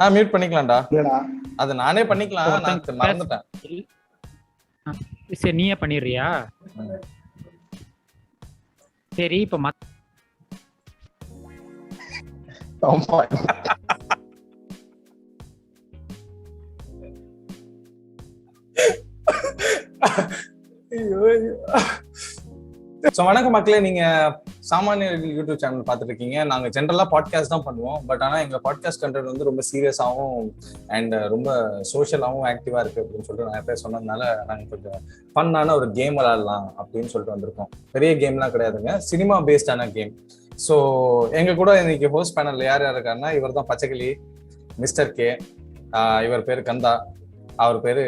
Mute பண்ணிக்கலாம்டா. இல்லடா அது நானே பண்ணிக்கலாம், நான் மறந்துட்டேன். சரி நீயே பண்ணிடுறியா? சரி இப்ப வணக்கம் மக்களே, நீங்க சாமானிய யூடியூப் சேனல் பார்த்துட்டு இருக்கீங்க. நாங்க ஜென்ரலா பாட்காஸ்ட் தான் பண்ணுவோம். பட் ஆனா எங்க பாட்காஸ்ட் கண்டென்ட் வந்து ரொம்ப சீரியஸாகவும் அண்ட் ரொம்ப சோஷியலாகவும் ஆக்டிவா இருக்கு அப்படின்னு சொல்லிட்டு நிறைய பேர் சொன்னதுனால நாங்க கொஞ்சம் ஃபன்னான ஒரு கேம் விளையாடலாம் அப்படின்னு சொல்லிட்டு வந்திருக்கோம். பெரிய கேம்லாம் கிடையாதுங்க, சினிமா பேஸ்டான கேம். ஸோ எங்க கூட இன்னைக்கு ஹோஸ்ட் பேனல்ல யார் யார் இருக்காருன்னா, இவர் தான் பச்சைக்கிளி, மிஸ்டர் கே, இவர் பேரு கந்தா, அவர் பேரு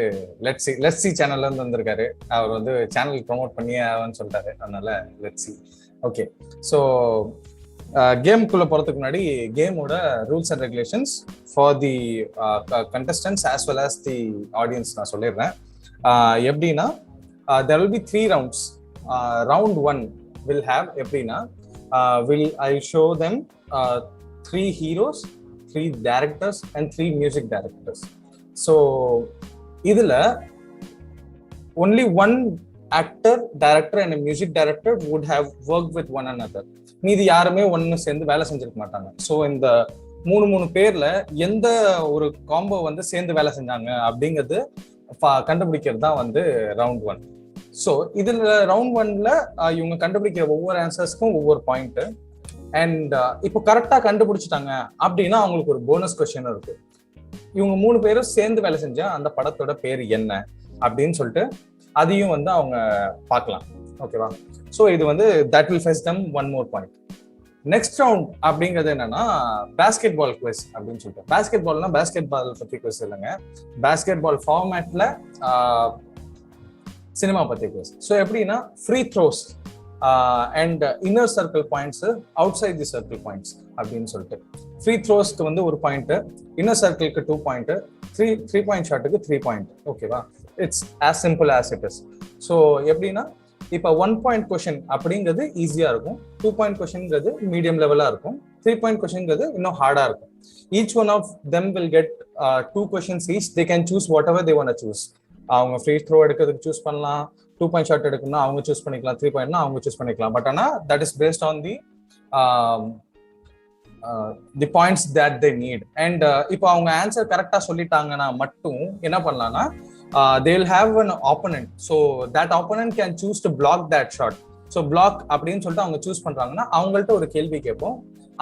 லெட்ஸி சேனல்ல இருந்து வந்திருக்காரு. அவர் வந்து சேனல் ப்ரொமோட் பண்ணியே சொல்லிட்டாரு, அதனால லெட்ஸி. ஓகே, ஸோ கேமுக்குள்ள போறதுக்கு முன்னாடி கேமோட rules and regulations for the contestants as well as the audience நான் சொல்லிடுறேன். எப்படின்னா there will be 3 rounds. Round 1 will have எப்படின்னா I'll show them 3 heroes, 3 directors and 3 music directors. So இதுல only one actor, director and a music director would have worked with one another. மீதி யாருமே ஒன்னு சேர்ந்து வேலை செஞ்சிருக்க மாட்டாங்க. ஸோ இந்த மூணு பேர்ல எந்த ஒரு காம்போ வந்து சேர்ந்து வேலை செஞ்சாங்க அப்படிங்கிறது கண்டுபிடிக்கிறது தான் வந்து ரவுண்ட் 1. ஸோ இதுல ரவுண்ட் 1ல இவங்க கண்டுபிடிக்கிற ஒவ்வொரு ஆன்சர்ஸ்க்கும் ஒவ்வொரு பாயிண்ட். அண்ட் இப்போ கரெக்டா கண்டுபிடிச்சிட்டாங்க அப்படின்னா அவங்களுக்கு ஒரு போனஸ் கொஸ்டின் இருக்கு. இவங்க 3 பேரும் சேர்ந்து வேலை செஞ்ச அந்த படத்தோட பேர் என்ன அப்படின்னு சொல்லிட்டு அதையும் வந்து அவங்க பார்க்கலாம். ஓகேவா? ஸோ இது வந்து that will fetch them one more point. Next round அப்படிங்கிறது என்னன்னா பேஸ்கெட் பால் குவிஸ் அப்படின்னு சொல்லிட்டு. பேஸ்கெட் பால்னா பேஸ்கெட் பால் பத்தி குவிஸ் இல்லைங்க, பேஸ்கெட் பால் ஃபார்மேட்ல சினிமா பத்தி குவிஸ். ஸோ எப்படின்னா free throws and inner circle points, outside the circle points அப்படின்னு சொல்லிட்டு. ஃப்ரீ த்ரோஸ்க்கு வந்து 1 பாயிண்ட், இன்னர் சர்க்கிளுக்கு 2 பாயிண்ட், 3 பாயிண்ட் ஷாட்டுக்கு 3 பாயிண்ட். ஓகேவா? It's as simple as it is. So எப்படின்னா இப்போ 1 பாயிண்ட் கொஷின் அப்படிங்கிறது ஈஸியா இருக்கும், 2 பாயிண்ட் கொஷின்ங்கிறது மீடியம் லெவலா இருக்கும், 3 பாயிண்ட் கொஷின்ங்கிறது இன்னும் ஹார்டா இருக்கும். Each one of them will get 2 questions each. They can choose whatever they want to choose. அவங்க ஃப்ரீ த்ரோ எடுக்கிறதுக்கு சூஸ் பண்ணலாம், 2 பாயிண்ட் ஷாட் எடுக்கணும்னா அவங்க சூஸ் பண்ணிக்கலாம், 3 பாயிண்ட்னா அவங்க சூஸ் பண்ணிக்கலாம். பட் ஆனால் that is based on the points that they need. And இப்போ அவங்க ஆன்சர் கரெக்டா சொல்லிட்டாங்கன்னா மட்டும் என்ன பண்ணலாம்னா they will have an opponent. So that opponent can choose to block that shot. So block அப்படின்னு சொல்லிட்டு அவங்க சூஸ் பண்றாங்கன்னா அவங்கள்ட்ட ஒரு கேள்வி கேட்போம்.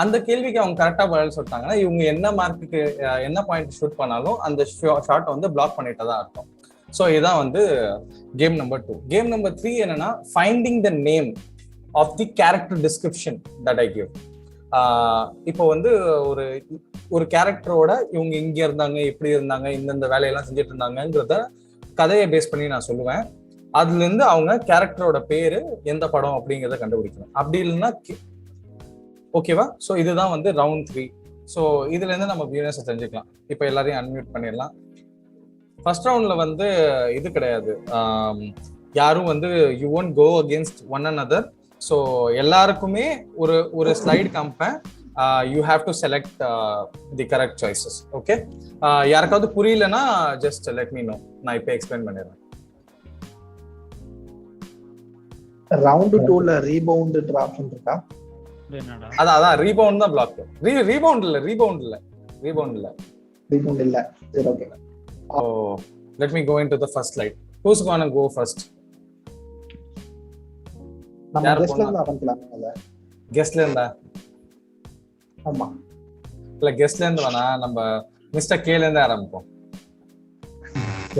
அந்த கேள்விக்கு அவங்க கரெக்டா பதில் சொல்லிட்டாங்கன்னா இவங்க என்ன மார்க்குக்கு என்ன பாயிண்ட் ஷூட் பண்ணாலும் அந்த ஷாட் வந்து பிளாக் பண்ணிட்டதா அர்த்தம். ஸோ இதுதான் வந்து கேம் நம்பர் 2. கேம் நம்பர் 3 என்னன்னா finding the name of the character description that I give. இப்போ வந்து ஒரு கேரக்டரோட இவங்க இங்க இருந்தாங்க, இப்படி இருந்தாங்க, இந்தந்த வேலையெல்லாம் செஞ்சுட்டு இருந்தாங்கிறத கதையை பேஸ் பண்ணி நான் சொல்லுவேன். அதுல இருந்து அவங்க கேரக்டரோட பேரு எந்த படம் அப்படிங்கிறத கண்டுபிடிக்கணும். அப்படி இல்லைன்னா ஓகேவா? ஸோ இதுதான் வந்து ரவுண்ட் 3. ஸோ இதுல இருந்து நம்ம வியூனர்ஸை தெரிஞ்சுக்கலாம். இப்போ எல்லாரையும் அன்மியூட் பண்ணிடலாம். ஃபர்ஸ்ட் ரவுண்ட்ல வந்து இது கிடையாது, யாரும் வந்து you won't go against one another. So எல்லாருக்குமே ஒரு ஸ்லைடு காமிப்பேன். You have to select the correct choices. Okay, யாருக்காவது புரியலன்னா ஜஸ்ட் லெட் மீ நோ, நான் இப்போ எக்ஸ்பிளைன் பண்ணிடுறேன். ரவுண்ட் 2ல ரீபவுண்ட் ஆப்ஷன் இருக்கா? அதான் ரீபவுண்ட் தான் பிளாக். ரீபவுண்ட் இல்ல. சரி, okay. O, let me go into the first slide. Who's going to go first? நம்ம கெஸ்ட்ல இருந்து ஆரம்பிக்கலாம்ல. கெஸ்ட்ல இருந்தா? ஆமா, இல்ல கெஸ்ட்ல இருந்து வேணா, நம்ம மிஸ்டர் கேல இருந்து ஆரம்பிப்போம்.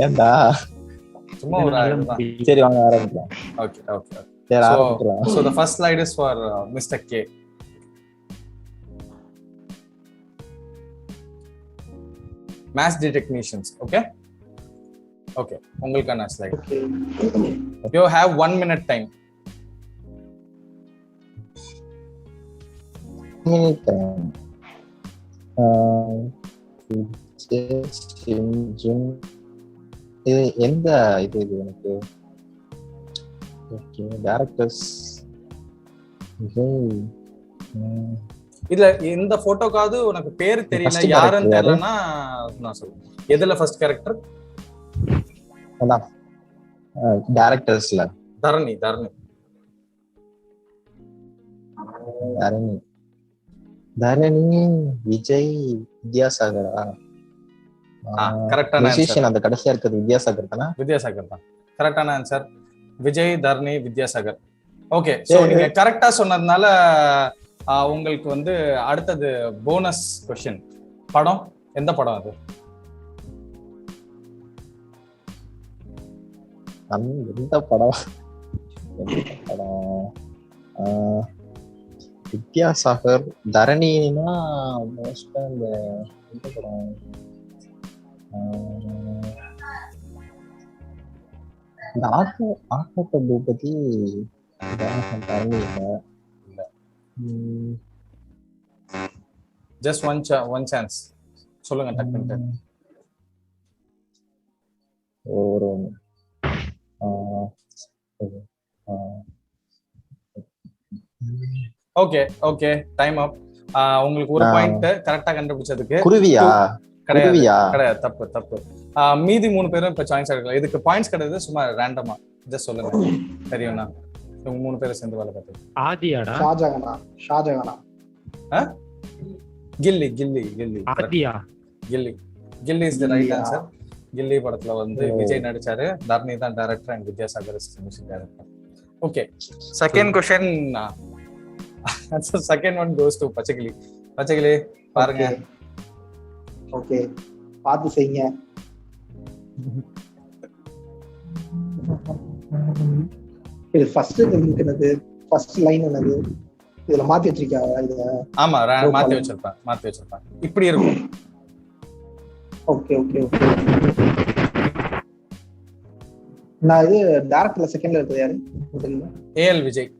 ஏண்டா சும்மா ஒரு ஆரம்பிக்கலாம். சரி வாங்க ஆரம்பிக்கலாம். Okay. So the first slide is for Mr. K. Mass technicians. Okay, உங்களுக்கான slide. You have 1 minute time. இது எந்த இது எனக்கு ஓகே டைரக்டர்ஸ் இதுல இந்த போட்டோக்காவது உனக்கு பேரு தெரியல, First யாருன்னு character யாரு? தெரியலன்னா நான் சொல்லுவேன். எதுல ஃபர்ஸ்ட் கேரக்டர்? அதான் டேரக்டர்ஸ்ல தரணி. தரணி தரணி தரணி விஜய் வித்யாசாகரா? கரெக்டான ஆன்சர். மியூசிஷியன் அந்த கடைசியா இருக்கிறது வித்யாசாகர் தானே? வித்யாசாகர் தான் கரெக்டான ஆன்சர். விஜய், தரணி, வித்யாசாகர். ஓகே, சோ நீங்க கரெக்டா சொன்னதுனால உங்களுக்கு வந்து அடுத்தது போனஸ் கொஸ்டின். படம் எந்த படம் அது? எந்த படம்? எந்த படம்? வித்யாசாகர். தரணினா மோஸ்டா இந்த எந்த படம்? இந்த ஆட்டோ பூபதி. தரணி இல்ல. ஜஸ்ட் ஒன் சான்ஸ் சொல்லுங்க டக்குன்னு. ஒரு ஓகே ஓகே, டைம் அப். உங்களுக்கு ஒரு பாயிண்ட் கரெக்டா கண்டுபிடிச்சதுக்கு. குருவியா? கிடையாது கிடையாது, தப்பு தப்பு. மீதி 3 பேரும் இப்ப சாய்ஸ் எடுக்கலாம். இதுக்கு பாயிண்ட்ஸ் கிடையாது, சும்மா ரேண்டமா ஜஸ்ட் சொல்லுங்க. தெரியும்னா உங்க 3 பேரும் சேர்ந்து வேலை பார்த்து. ஆதியாடா? ஷாஜகானா. கில்லி கில்லி கில்லி. ஆதியா? கில்லி கில்லி இஸ் தி ரைட் ஆன்சர். கில்லி படத்துல வந்து விஜய் நடிச்சாரு, தர்ணி தான் director and Vidyasagar is music director. Okay, second question. Second one goes to பச்சைக்கிளி. பச்சைக்கிளி பாருங்க. ஓகே, பார்த்து செய்யுங்க. இது ஃபர்ஸ்ட் லிங்க் என்னது? ஃபர்ஸ்ட் லைன் என்னது? இதுல மாத்தி வச்சிருக்காங்க இத? ஆமா, மாத்தி வச்சிருப்பேன். இப்படி இருக்கும். Okay okay okay. நான் இது டைரக்டர்ல செகண்ட்ல இருக்குது யாரு? ஏஎல் விஜய்.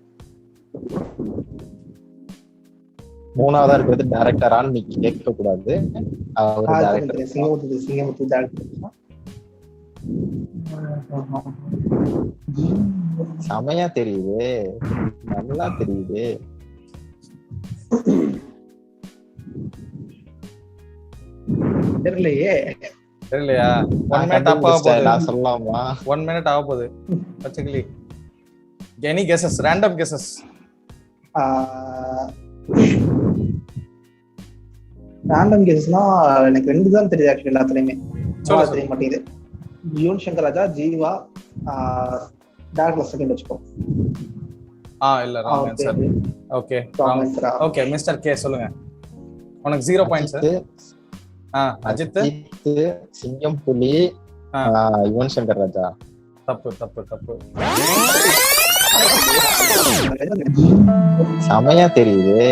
மூணாவதா இருக்கிறது டைரக்டரான்னு நீ கேட்க கூடாது. சிங்கமுத்து டைரக்டர். செமையா தெரியுது, நல்லா தெரியுது. தெரியலையா? 1 மினிட் ஆக போகுது. நான் சொல்லலாமா? 1 மினிட் ஆக போகுது. Pachaikili, any guesses? Random guesses? Random கெஸஸ்னா எனக்கு 2 தான் தெரியுது ஆக்சுவலி. எல்லாத்துலயுமே தெரிய மாட்டேங்குது. யுவன் சங்கர் ராஜா, ஜீவா, டைரக்டர் செகண்ட் வச்சுக்கோ. இல்ல, wrong answer. Okay okay, mister K சொல்லுங்க. உனக்கு 0 பாயிண்ட்ஸ். அஜித், சிங்கம், புலி, யுவன் சங்கர் ராஜா. தப்பு தப்பு தப்பு. செமையா தெரியுது,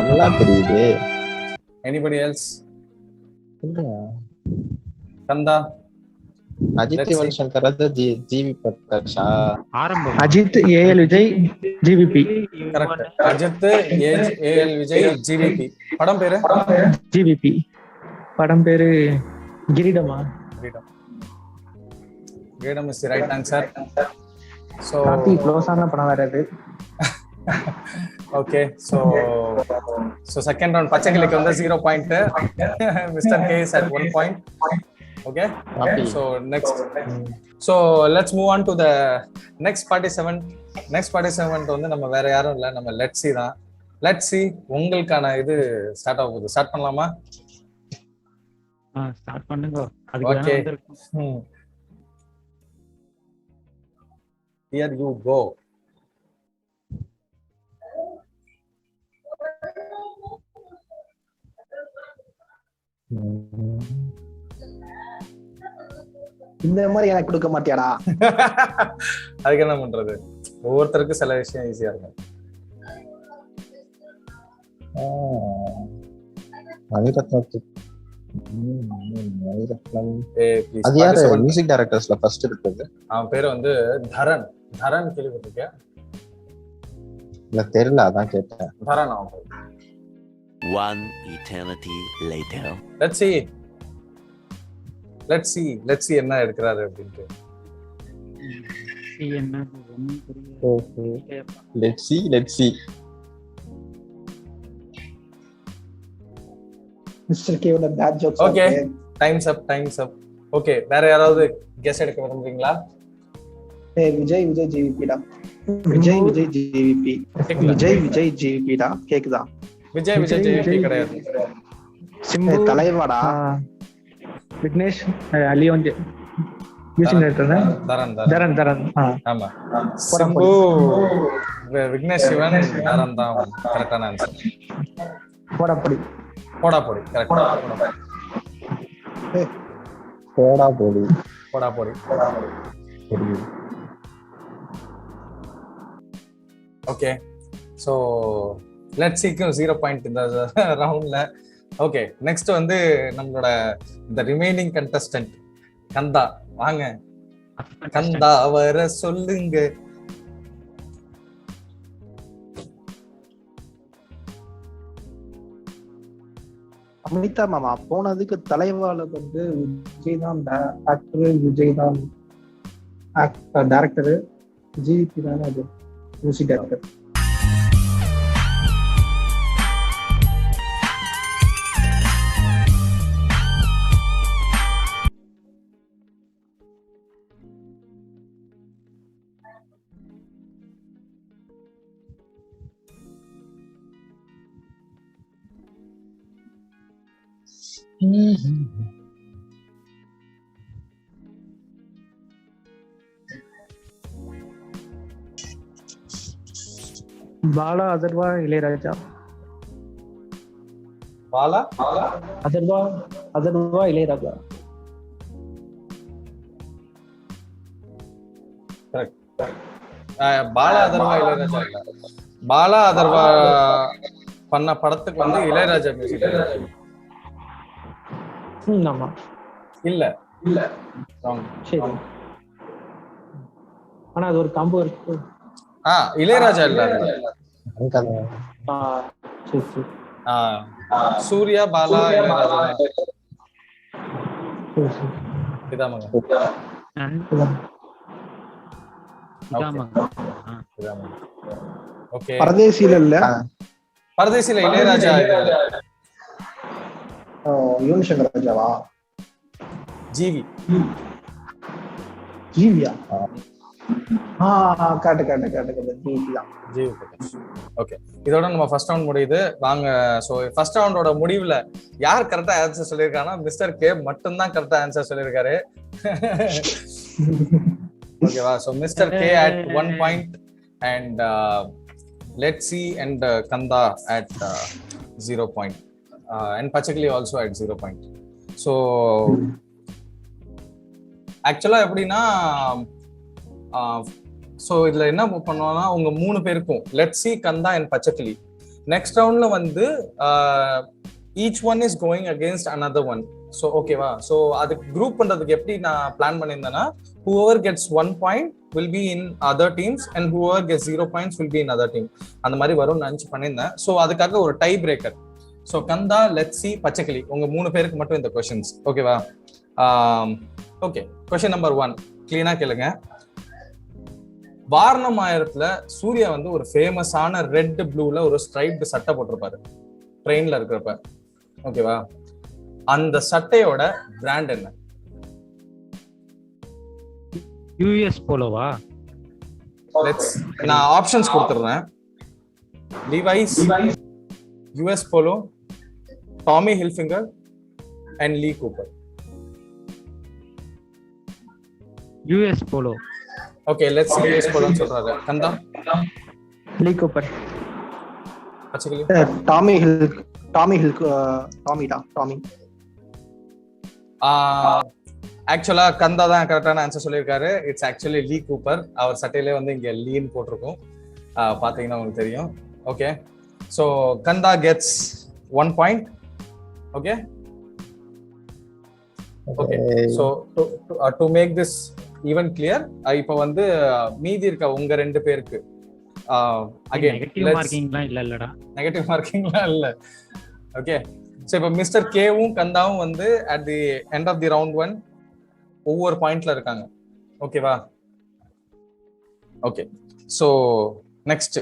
நல்லா தெரியுது. Anybody else? Kandha? Ajith, Yuvan Shankar Raja, GV பிரகாஷா? Arrambam. Ajith, AL Vijay, GVP. Correct. Ajith, AL Vijay, GVP. படம் பேரு? ஜிவிபி. படம் பேரு கிரீடமா? Kireedam is the right answer. So க்ளோஸான படம் வேற அது. ஓகே, சோ செகண்ட் ரவுண்ட் பச்சைக்கிளிக்கு வந்து 0 point. Mister K is at 1 point. Okay, so let's move on to the next participant. Next participant வந்து நம்ம வேற யாரும் இல்ல, நம்ம லெட்ஸ் சி தான். லெட்ஸ் சி, உங்களுக்கான இது ஸ்டார்ட் ஆக போகுது. ஸ்டார்ட் பண்ணலாமா? ஸ்டார்ட் பண்ணுங்க. அதுக்கு ஓகே, here you go. இந்த மாதிரி எனக்கு கொடுக்க மாட்டியாடா? அதுக்கு என்ன பண்றது, ஒவ்வொருத்தருக்கும் சில விஷயம் ஈஸியா இருக்கும். மணிரத்னம். அது யாரு மியூசிக் டைரக்டர்ஸ்ல ஃபர்ஸ்ட் இருக்குது? அவன் பேரு வந்து தரன். தரன் கேள்விப்பட்டிருக்கியா? இல்ல, தெரியல, அதான் கேட்டேன். தரன் அவன் பேரு. One eternity later. Let's see என்ன எடுக்கிறாரு அப்படின்ட்டு. Let's see. மிஸ்டர் கேவோட bad jokes. Okay, times up. Okay, வேற யாராவது கெஸ் எடுக்க விரும்புறீங்களா? விஜய் ஜிவிபிடா. விஜய் ஜிவிபி. விஜய் ஜிவிபிடா. கேக்குதா? விஜய் ஜிவிபி கிடையாது. சிம்பு தலைவாடா. விக்னேஷ் லியோன் யூசிங் தரன். ஆமா, சிம்பு விக்னேஷ் சிவன் தரன் தான் கரெக்டான ஆன்சர். போடாப்படி கரெக்டா. போடாப்பொடி. ஓகே, ஸோ லெட்ஸ் சீக்கிரம் 0 பாயிண்ட் இந்த ரவுண்ட்ல. ஓகே, நெக்ஸ்ட் வந்து நம்மளோட இந்த ரிமைனிங் கண்டஸ்டன்ட் கந்தா. வாங்க கந்தா, வர சொல்லுங்க. அமிதா மாமா போனதுக்கு தலைவாளுக்கு வந்து விஜய் தான் ஆக்டர், விஜய் தான் டைரக்டர், ஜிவிபி தானே அது மியூசிக் டைரக்டர். பாலா, அதர்வா, இளையராஜா. பாலா, அதர்வா, இளையராஜா. பாலா அதர்வா இளையராஜா இல்ல. பாலா அதர்வா பண்ண படத்துக்கு வந்து இளையராஜா மியூசிக். ஆமா, இல்ல சரி. ஆனா அது ஒரு காம்போ இருக்கு. இளையராஜா இல்ல. சரி. சூர்யா, பாலா, இளையராஜா. இதாமங்க. ஓகே, பரதேசில இல்ல. பரதேசில இளையராஜா. யுவன் சங்கர் ராஜாவா? ஜிவியா? ஓகே, இதோட நம்ம ஃபர்ஸ்ட் ரவுண்ட் முடியுது. வாங்க, சோ ஃபர்ஸ்ட் ரவுண்டோட முடிவுல யார் கரெக்டா ஆன்சர் சொல்லிருக்காங்கன்னா மிஸ்டர் கே மட்டும் தான் கரெக்டா ஆன்சர் சொல்லிருக்காரு. ஓகேவா? So mister K at 1 point and let's see and Kanda at 0 point and Pachakali also at 0 point. So ஆக்சுவலா எப்படின்னா, ஸோ இதுல என்ன பண்ணுவோம்னா, உங்க 3 பேருக்கும் let's see, Kandha and Pachakili. Next ரவுண்ட்ல வந்து each one is going against another one. So ஓகேவா? ஸோ அதுக்கு குரூப் பண்றதுக்கு எப்படி நான் பிளான் பண்ணியிருந்தேன்னா, whoever gets 1 point will be in other teams and whoever gets 0 points will be in other team. அந்த மாதிரி வரும்னு நினைச்சு பண்ணியிருந்தேன். ஸோ அதுக்காக ஒரு tie breaker. So Kandha, let's see, Pachakili, உங்க 3 பேருக்கு மட்டும் இந்த கொஸ்டின்ஸ். ஓகேவா? ஓகே, கொஸ்டின் நம்பர் 1 கிளீனா கேளுங்க. வாரணமாயிரத்துல சூர்யா வந்து ஒரு ஃபேமஸான ரெட் ப்ளூல ஒரு ஸ்ட்ரைப்டு சட்டை போட்டிருப்பாரு ட்ரெயின்ல இருக்கிறப்ப. ஓகேவா? அந்த சட்டையோட பிராண்ட் என்ன? யூஎஸ் போலோவா? நான் ஆப்ஷன்ஸ் கொடுத்துறேன். Levi's, US Polo, Tommy Hilfiger and Lee Cooper. US Polo. Okay, let's see US போலோன்னு சொல்றாரு. Kandha? Lee Cooper. Pachaikili? Tommy. ஆக்சுவலா கந்தா தான் கரெக்டான ஆன்சர் சொல்லியிருக்காரு. It's actually Lee Cooper. அவர் சட்டையிலே வந்து இங்க லீன்னு போட்டிருக்கும், பாத்தீங்கன்னா உங்களுக்கு தெரியும். Okay, so Kandha gets 1 point. Okay, so to make this even clear, இப்போ வந்து மீதி இருக்க உங்க 2 பேருக்கு நெகட்டிவ் மார்க்கிங்லாம் இல்லடா. நெகட்டிவ் மார்க்கிங்லாம் இல்ல. ஓகே, ஸோ இப்போ மிஸ்டர் கேவும் கந்தாவும் வந்து at the end of the round 1 ஒவ்வொரு பாயிண்ட்ல இருக்காங்க. ஓகேவா? Okay, so next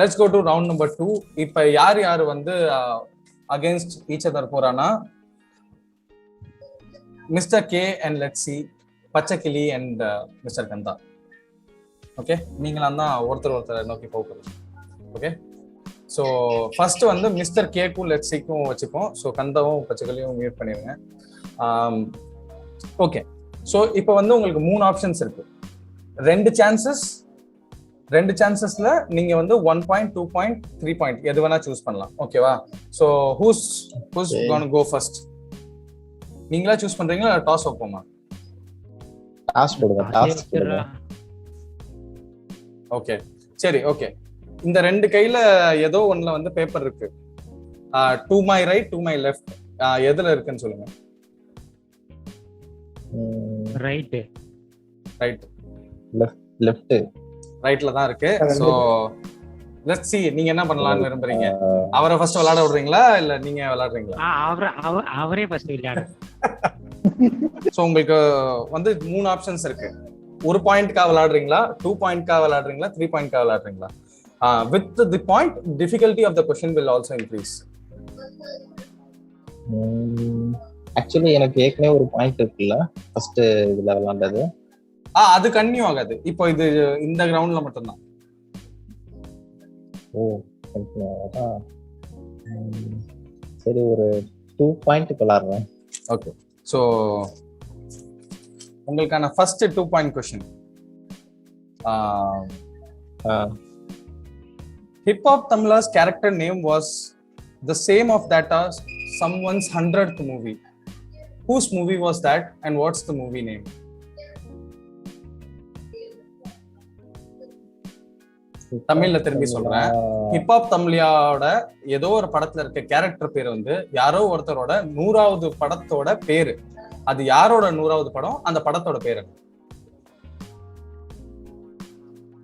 let's go to round number 2. இப்போ யார் யார் வந்து அகேன்ஸ்ட் ஈச் அதர் போறானா mister K and let's see, பச்சைக்கிளி அண்ட் மிஸ்டர் கந்தா. ஓகே, நீங்களாம் தான் ஒருத்தரை நோக்கி போகிறது. ஓகே, ஸோ ஃபர்ஸ்ட் வந்து மிஸ்டர் கேக்கும் லெட்ஸ் சிக்கும் வச்சுப்போம். ஸோ கந்தாவும் பச்சைக்கிளியும் மியூட் பண்ணிடுங்க. ஓகே, ஸோ இப்போ வந்து உங்களுக்கு 3 ஆப்ஷன்ஸ் இருக்கு. 2 சான்சஸ்ல நீங்க வந்து 1 பாயிண்ட், 2 பாயிண்ட், 3 பாயிண்ட் எது வேணா சூஸ் பண்ணலாம். ஓகேவா? So who's gonna go first? நீங்களா சூஸ் பண்றீங்களா டாஸ் வைப்போமா? டாஸ் போடுங்க. ஓகே, சரி. ஓகே, இந்த 2 கையில ஏதோ ஒண்ணுல வந்து பேப்பர் இருக்கு. To my right, to my left, எதுல இருக்குன்னு சொல்லுங்க. ரைட். லெஃப்ட். ரைட்ல தான் இருக்கு. சோ லெட்ஸ் see, நீங்க என்ன பண்ணலாம்னு விரும்புறீங்க? அவரை ஃபர்ஸ்ட் விளையாட விடுறீங்களா இல்ல நீங்க விளையாடுறீங்களா? அவரே ஃபர்ஸ்ட் விளையாடு. சோ உங்களுக்கு வந்து 3 ஆப்ஷன்ஸ் இருக்கு. 1 பாயிண்ட்கா விளையாடுறீங்களா, 2 பாயிண்ட்கா விளையாடுறீங்களா, 3 பாயிண்ட்கா விளையாடுறீங்களா? With the point difficulty of the question will also increase. Actually எனக்கு ஏற்கனவே ஒரு பாயிண்ட் இருக்குல்ல ஃபர்ஸ்ட் இதுல விளையாண்டது. அது கன்னியூ ஆகாது. இப்போ இது இந்த கிரவுண்ட்ல மட்டும் தான். ஓ, சரி, ஒரு 2 பாயிண்ட் விளையாடுறேன். ஓகே, ஸோ உங்களுக்கான first 2 point question. Hiphop Tamizha's character name was the same of that as someone's 100th movie. Whose movie was that and what's the movie name? தமிழ்ல திரும்பி சொல்றேன். ஹிப்ஹாப் தமிழாவோட ஏதோ ஒரு படத்துல இருக்க கேரக்டர் பேர் வந்து யாரோ ஒருத்தரோட 100வது படத்தோட பேரு. அது யாரோட 100வது படம், அந்த படத்தோட பேரு?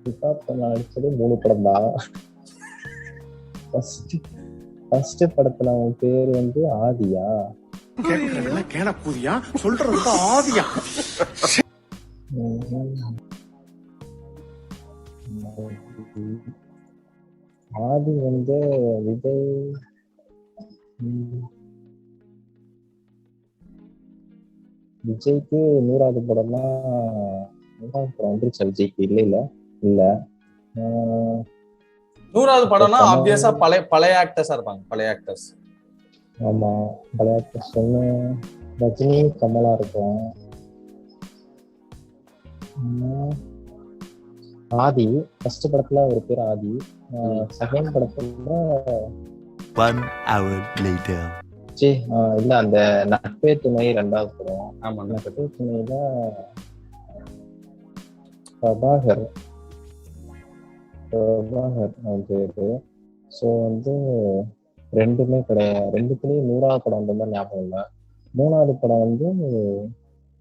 ஹிப்ஹாப் தமிழா நடிச்சது 3 படம் தான். ஃபர்ஸ்ட் படத்துல அவன் பேர் வந்து ஆதியா. சொல்றது ஆதியா. ஆதி வந்து விஜய். விஜய்க்கு 100வது படம்னா 100வது படம் வந்துருச்சா விஜய்க்கு? இல்ல 100வது படம்னா ஆப்வியஸா பழைய ஆக்டர்ஸா இருப்பாங்க. பழைய ஆக்டர்ஸ். ஆமா, பழைய ஆக்டர்ஸ் ஒண்ணு ரஜினி, கமலா இருக்கும். ஆதி ஃபர்ஸ்ட் படத்துல ஒரு பேர் ஆதி. செகண்ட் படத்துல 1 hour later. இல்ல, அந்த நட்பே துணை 2வது படம். ஆமா, நட்பே துணையில பிரபாகர் பேரு. ஸோ வந்து ரெண்டுமே கிடையாது. ரெண்டுத்துலயும் 100வது படம் அந்த மாதிரி ஞாபகம் இல்லை. 3வது படம் வந்து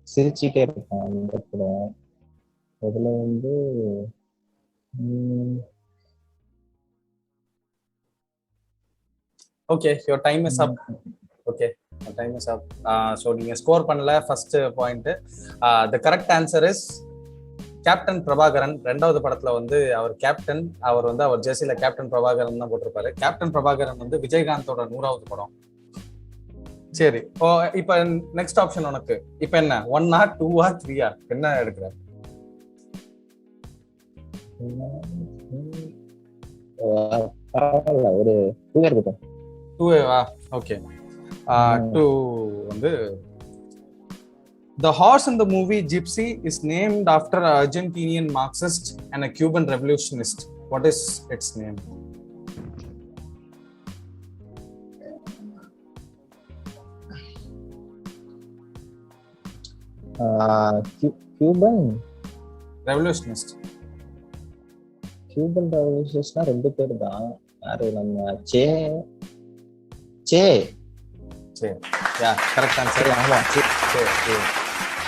சிரிச்சுட்டே இருப்பான் அந்த படம். அதுல வந்து okay, your time is up. Okay, your time is up. So நீங்க ஸ்கோர் பண்ணல first point. the correct answer is captain Prabhakaran. 2வது படத்துல வந்து அவர் கேப்டன். அவர் வந்து அவர் ஜெர்சில கேப்டன் பிரபாகரன் தான் போட்டிருப்பாரு. கேப்டன் பிரபாகரன் வந்து விஜயகாந்தோட 100வது படம். சரி, இப்ப நெக்ஸ்ட் ஆப்ஷன் உனக்கு. இப்ப என்ன 1 2 3 என்ன எடுக்கிற? ஒரு 2 இருக்கும். 2 ஓகே. 2 வந்து the horse in the movie Gypsy is named after an Argentinian Marxist and a Cuban revolutionist. What is its name? Cuban revolutionist. Cuban revolutionistனா 2 பேர் தான். யாரு? நம்ம கரெக்ட் ஆன்சர். ஆமா,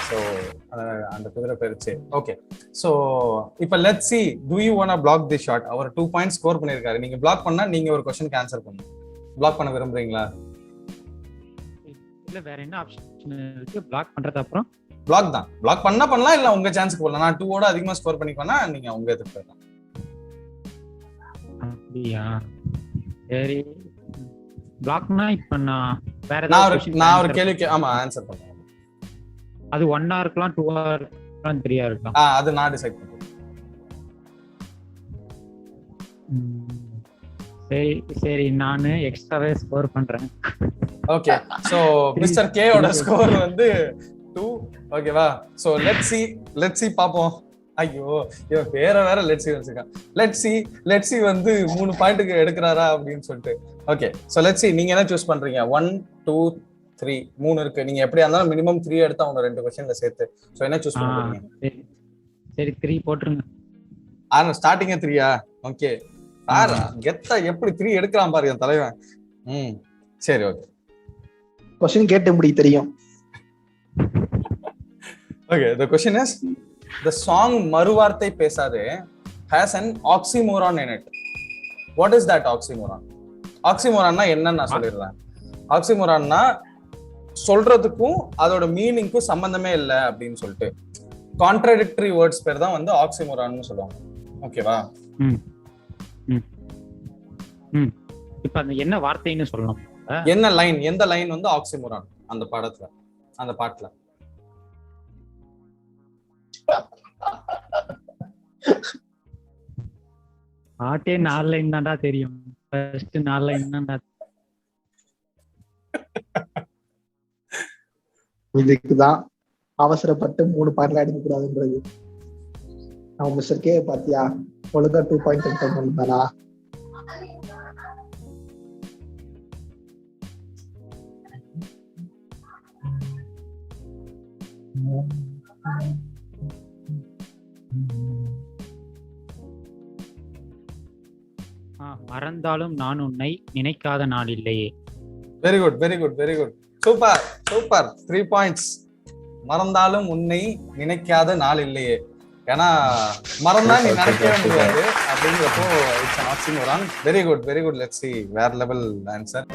ஸோ அந்த குதிரை பேருச்சு. ஓகே, ஸோ இப்போ let's see, do you want to block this shot? அவர் 2 பாயிண்ட்ஸ் ஸ்கோர் பண்ணியிருக்காரு. நீங்க பிளாக் பண்ணா நீங்க ஒரு क्वेश्चनக்கு ஆன்சர் பண்ணணும். பிளாக் பண்ண விரும்புறீங்களா? இல்ல, வேற என்ன ஆப்ஷன் இருக்கு? பிளாக் பண்றது அப்புறம் பிளாக் தான். பிளாக் பண்ணலாம், இல்ல உங்க சான்ஸ்க்கு போடலாம். நான் 2 ஓட அதிகமா ஸ்கோர் பண்ணிக்கோனா நீங்க உங்க எதுக்கு போயிடலாம். அப்படியா? சரி, பிளாக்னா இப்ப நான் வேற நான் ஏதாவது ஒரு question நான் ஒரு answer கேள்விக்கு ஆமா ஆன்சர் பண்ணுவேன். அது 1 hour இருக்கலாம் 2 hour இருக்கலாம் 3 hour இருக்கலாம். அது நான் டிசைட் பண்றேன். சரி சரி நானு எக்ஸ்ட்ராவே ஸ்கோர் பண்றேன். ஓகே சோ மிஸ்டர் கே ஓட ஸ்கோர் வந்து 2. ஓகேவா? சோ லெட்ஸ் see பாப்போம். ஐயோ இவன் வேற லெட்ஸ் வச்சிருக்கான். லெட்ஸ் see வந்து 3 பாயிண்ட்க்கு எடுக்கறாரா அப்படின்னு சொல்லிட்டு. ஓகே சோ லெட்ஸ் see நீங்க என்ன சூஸ் பண்றீங்க? 1 2 3 3 இருக்கு. நீங்க எப்படியா இருந்தாலும் மினிமம் 3 எடுத்தா உங்க 2 क्वेश्चनல சேர்த்து. சோ என்ன சூஸ் பண்றீங்க? சரி சரி 3 போட்டுருங்க. ஸ்டார்டிங்கே 3யா? ஓகே பாரா கெத்தா எப்படி 3 எடுக்கலாம் பாரு என் தலைவன். சரி ஓகே. கொஸ்டின் கேட்டு முடி தெரியும். Okay, the question is, the song மறுவார்த்தை பேசாதே has an oxymoron in it. What is that oxymoron? Oxymoron என்னன்னு நான் சொல்லிடுறேன். Oxymoronனா சொல்றதுக்கும் அதோட மீனிங்க்கும் சம்பந்தமே இல்லை அப்படின்னு சொல்லிட்டு கான்ட்ராடிக்டரி வேர்ட்ஸ் பேர் தான் வந்து ஆக்சிமோரான்னு சொல்லுவாங்க. ஓகேவா? இப்ப அந்த என்ன வார்த்தைன்னு சொல்லணும். என்ன லைன், எந்த லைன் வந்து ஆக்சிமோரான் அந்த படத்துல, அந்த பாட்டுல? பாட்டே 4 லைன் தான்டா தெரியும். ஃபர்ஸ்ட் 4 லைன் தான்டா. இதுக்குதான் அவசரப்பட்டு 3 பாயிண்ட்ல அடிக்க கூடாதுன்றது. அவன் மிஸ்டர் கே பாத்தியா ஒழுங்கா 2 பாயிண்ட் எடுத்து பண்ணானா? மறந்தாலும் நான் உன்னை நினைக்காத நாள் இல்லையே. Very good very good very good. Super super. 3 points. மறந்தாலும் உன்னை நினைக்காத நாள் இல்லையே. ஏன்னா மறந்தா நீ நினைக்கவே முடியாது அப்படிங்கிறப்போ it's an oxymoron. Very good very good. Let's see வேற லெவல் ஆன்சர்.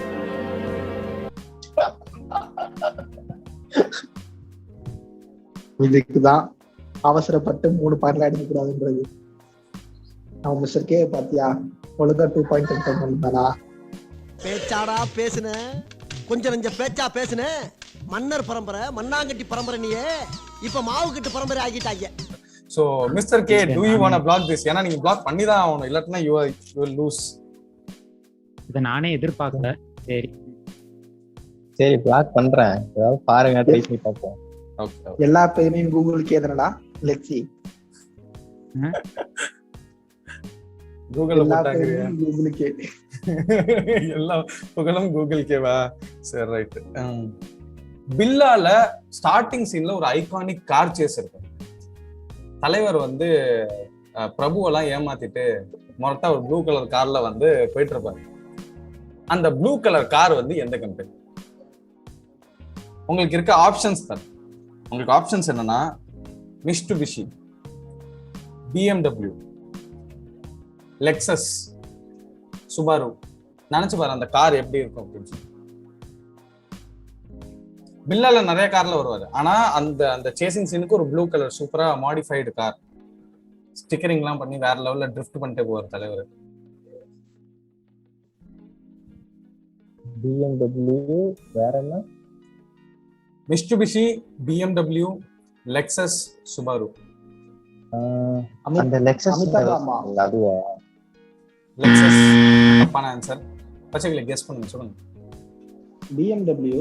இதுக்குதான் அவசரப்பட்டு 3 பாயிண்ட்ல அடிக்க கூடாதுன்றது. அவன் மிஸ்டர் கே பாத்தியா ஒழுங்கா 2 பாயிண்ட் எடுத்து பண்ணானா? பேச்சாடா பேசுன, கொஞ்சம் நெஞ்ச பேச்சா பேசுன. மன்னர் பரம்பரை, மண்ணாங்கட்டி பரம்பரை நீயே இப்ப மாவு கட்டு பரம்பரை ஆகிட்டாங்க. So mister K, do you want to block this? ஏன்னா நீங்க பிளாக் பண்ணி தான் ஆகணும், இல்லாட்டினா you will lose. இத நானே எதிர்பார்க்கல. சரி சரி பிளாக் பண்றேன். ஏதாவது பாருங்க, ட்ரை பண்ணி பார்ப்போம். ஓகே. எல்லா பேருமே கூகுளுக்கு ஏதனடா. Let's see. கூகுள்ல எல்லா போட்டாங்க. பேருமே கூகுளுக்கு. எல்லா புகழும் கூகுள் கேவா? சரி ரைட். பில்லால ஸ்டார்டிங் சீன்ல ஒரு ஐகானிக் கார் சேஸ் இருக்கு. தலைவர் வந்து பிரபுவெல்லாம் ஏமாத்திட்டு மொரட்டா ஒரு ப்ளூ கலர் கார்ல வந்து போயிட்டு இருப்பாரு. அந்த ப்ளூ கலர் கார் வந்து எந்த கம்பெனி? உங்களுக்கு இருக்க ஆப்ஷன்ஸ் தான். உங்களுக்கு ஆப்ஷன்ஸ் என்னன்னா மிட்சுபிஷி, BMW, லெக்சஸ், சுபாரு. நினைச்சு பாரு அந்த கார் எப்படி இருக்கும் அப்படின்னு சொல்லி. பில்லால நிறைய கார்ல வருவாரு. ஆனா அந்த அந்த சேசிங் சீனுக்கு ஒரு ப்ளூ கலர் சூப்பரா மாடிஃபைடு கார், ஸ்டிக்கரிங் எல்லாம் பண்ணி வேற லெவல்ல ட்ரிஃப்ட் பண்ணிட்டு போவார் தலைவர். BMW வேற என்ன? Mitsubishi, BMW, Lexus, Subaru. அந்த லெக்சஸ் அதுவா? லெக்சஸ் தப்பான ஆன்சர். பச்சைகளை கெஸ் பண்ணுங்க, சொல்லுங்க. BMW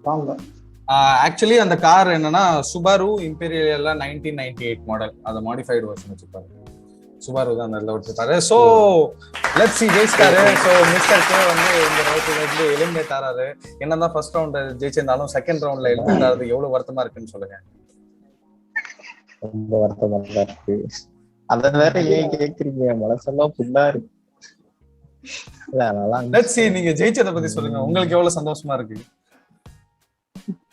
வாங்க. ஆக்சுவலி அந்த கார் என்னன்னா சுபாரு இம்பீரியல் 1998 மாடல், அது மாடிஃபைடு வெர்ஷன் வச்சிருப்பாரு. சுபாரு தான் அந்த வச்சிருப்பாரு. சோ லெட்ஸ் see ஜெயிச்சாரு. சோ மிஸ்டர் கே வந்து இந்த ரவுண்ட்ல இருந்து எலிமினேட் ஆறாரு. என்னதான் ஃபர்ஸ்ட் ரவுண்ட் ஜெயிச்சிருந்தாலும் செகண்ட் ரவுண்ட்ல எலிமினேட் ஆறது எவ்வளவு வருத்தமா இருக்குன்னு சொல்லுங்க. ரொம்ப வருத்தமா இருக்கு. அத வேற ஏன் கேக்குறீங்க? மனசெல்லாம் புல்லா இருக்கு. லெட்ஸ் see நீங்க ஜெயிச்சத பத்தி சொல்லுங்க. உங்களுக்கு எவ்வளவு சந்தோஷமா இருக்கு?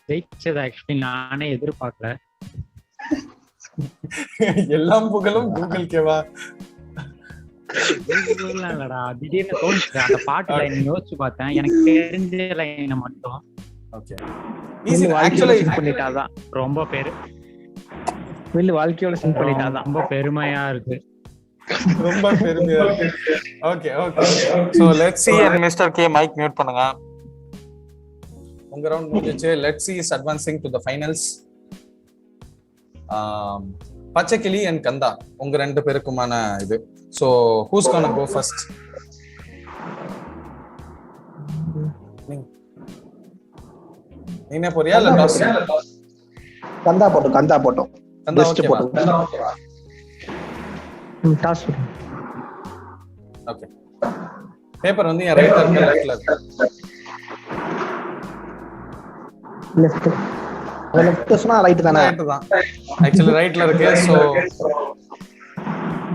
ஜெயிச்சது ஆக்சுவலி நானே எதிர்பார்க்கல. எல்லாம் புகழும் கூகுள் கேவா? இல்லடா, திடீர்னு தோணுச்சு அந்த பாட்டு லைன் யோசிச்சு பார்த்தேன். எனக்கு தெரிஞ்ச லைன் மட்டும். ஓகே. ஆக்சுவலி பண்ணிட்டாதான் ரொம்ப பேரு வாழ்க்கையோட சிங்க் பண்ணிட்டாதான் ரொம்ப பெருமையா இருக்கு. ரொம்ப பெருமையா இருக்கு. Okay okay. So let's see and Mr. K mike mute பண்ணுங்க. உங்க ரவுண்ட் முடிஞ்சிச்சு. Let's see is advancing to the finals. பச்சைக்கிளி and கந்தா உங்க ரெண்டு பேருக்குமான இது. So who's gonna go first? நீங்க போறியா இல்ல டாஸ்? கந்தா போட்டோம் கந்தா பெஸ்ட் ஓகே போட்டோம். Toss okay. பேப்பர் வந்து என் ரைட்ல இருக்கு லெஃப்ட்ல இருக்கு. லெஃப்ட். லெஃப்ட் சொன்னா ரைட் தானே? ரைட் தான். ஆக்சுவலி ரைட்ல இருக்கு. சோ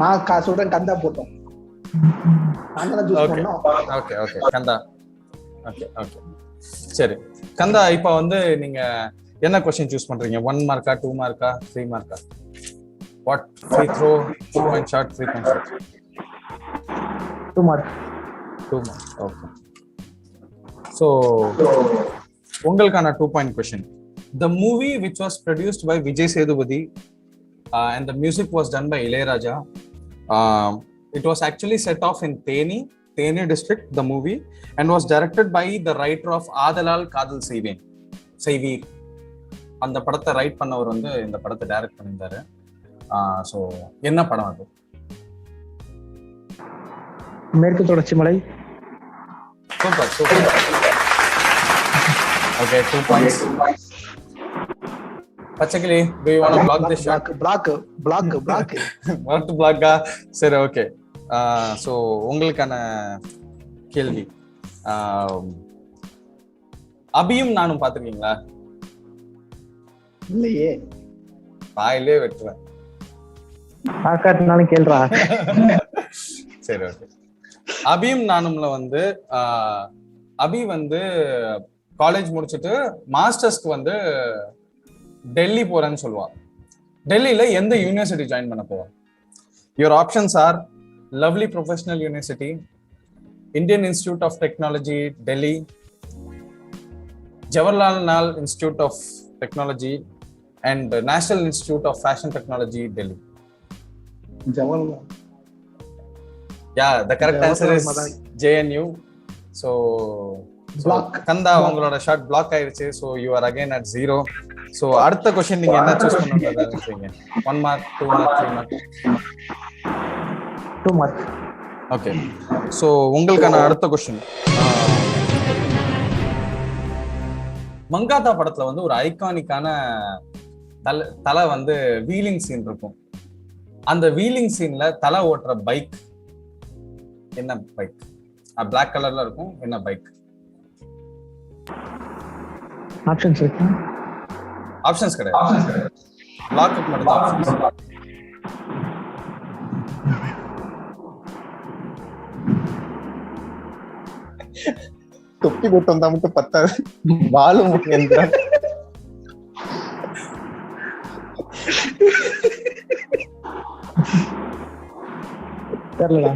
நான் சொல்றேன் கந்தா போட்டோம். நான் தான் சூஸ் பண்ணோம். ஓகே ஓகே கந்தா. ஓகே ஓகே சரி கந்தா, இப்போ வந்து நீங்க என்ன क्वेश्चन சூஸ் பண்றீங்க? 1 மார்க்கா 2 மார்க்கா 3 மார்க்கா? What free throw 2 point shot 3 point shot? 2 mark. 2 mark. Okay. So உங்களுக்கான 2 point question. The movie which was produced by Vijay Sethupathi and the music was done by Ilayaraja. It was actually set off in Theni district, the movie, and was directed by the writer of Adalal Kadal Seivir. அந்த படத்தை right பண்ணவர் வந்து இந்த படத்தை direct பண்ணியிருந்தாரு. So என்ன படம் அது? Merku Thodarchi Malai. Super super. Okay 2 points. Pachaikili, do you want to block this shot? block what பிளாக்கா? சரி ஓகே. ஸோ உங்களுக்கான கேள்வி, அபியும் நானும் பார்த்துருக்கீங்களா? இல்லையே. வாயிலே வெட்டுவேன். பாக்காட்டினாலும் கேள்றா. சரி ஓகே. அபியும் நானும்ல வந்து அபி வந்து காலேஜ் முடிச்சுட்டு மாஸ்டர்ஸ்க்கு வந்து டெல்லி போறேன்னு சொல்லுவான். டெல்லியில எந்த யூனிவர்சிட்டி ஜாயின் பண்ண போவான்? Your options are lovely professional university, Indian institute of technology Delhi, Jawaharlal Nehru institute of technology and national institute of fashion technology Delhi. Jawaharlal. Yeah, the correct answer is JNU. So Kandha உங்களோட ஷாட் பிளாக் ஆயிருச்சு. So you are again at 0. So அடுத்த question நீங்க என்ன choose பண்ணணும்னு நினைக்கிறீங்க? 1 mark 2 mark 3 mark? 2 mark. Okay. So உங்களுக்கான அடுத்த question, Mankatha படத்துல வந்து ஒரு ஐகானிக்கான தலை வந்து வீலிங் சீன் இருக்கும். அந்த வீலிங் சீன்ல தலை ஓட்டுற பைக் என்ன பைக்? பிளாக் கலர்ல இருக்கும். என்ன பைக்? ஆப்ஷன்ஸ் இருக்கு? ஆப்ஷன்ஸ் கிடையாது. லாக் அப் மட்டும் தான் ஆப்ஷன்ஸ். தொப்பி போட்டு வந்தா மட்டும் பத்தாது, வாழும் முக்கியம். தெரியலடா.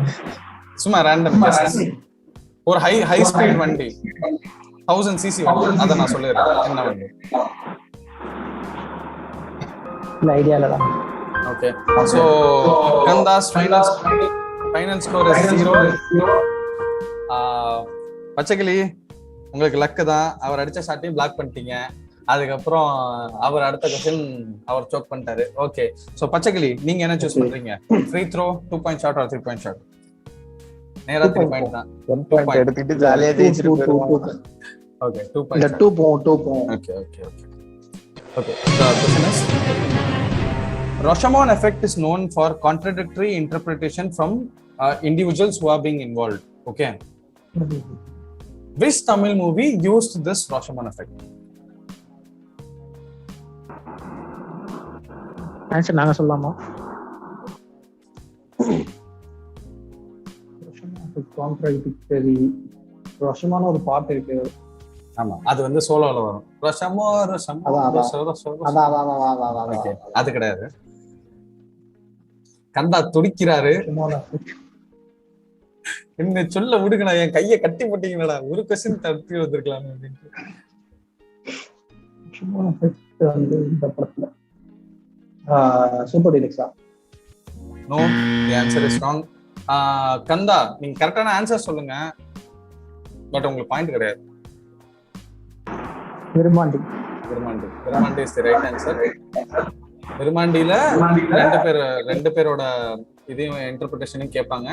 சும்மா ரேண்டம் கெஸ். ஒரு ஹை ஸ்பீட் வண்டி, 1000 cc வண்டி, அத நான் சொல்லிடுறேன். என்ன வண்டி? இல்ல ஐடியா இல்லடா. Okay. So Kandas final score is 0. பச்சைக்கிளி, உங்களுக்கு லக்கு தான். அவர் அடிச்ச ஷாட்டையும் பிளாக் பண்ணிட்டீங்க. அதுக்கப்புறம் அவர் அடுத்த क्वेश्चन அவர் சோக் பண்ணிட்டாரு. ஓகே. சோ பச்சைக்கிளி, நீங்க என்ன சூஸ் பண்றீங்க? Free throw 2 point shot or 3 point shot? நேரா 3 பாயிண்ட் தான். 1 பாயிண்ட் எடுத்துட்டு ஜாலியா ஜெயிச்சிட்டு போயிடுவாங்க. Okay 2 point. இந்த 2 போம். Okay. The question is, Rashomon effect is known for contradictory interpretation from individuals who are being involved. Okay. Which Tamil movie used this Rashomon effect? Answer நாங்க சொல்லலாமா? Contradictory. ரஷமான ஒரு பாட்டு இருக்கு. ஆமா, அது வந்து சோலோல வரும். ரஷமோ அது கிடையாது. கந்தா துடிக்கிறாரு. என்ன சொல்ல விடுங்கடா, என் கையை கட்டி போட்டீங்கடா. ஒரு क्वेश्चन தப்பி வந்திருக்கலாம் அப்படின்ட்டு. இந்த படத்துல சூப்பர் டீலக்ஸா? No, the answer is wrong. Kandha, நீங்க கரெக்டான ஆன்சர் சொல்லுங்க, பட் உங்களுக்கு பாயிண்ட் கிடையாது. Virumandi. Virumandi is the right answer. விருமாண்டியில ரெண்டு பேரோட இதையும் இன்டர்பிரிட்டேஷனையும் கேட்பாங்க.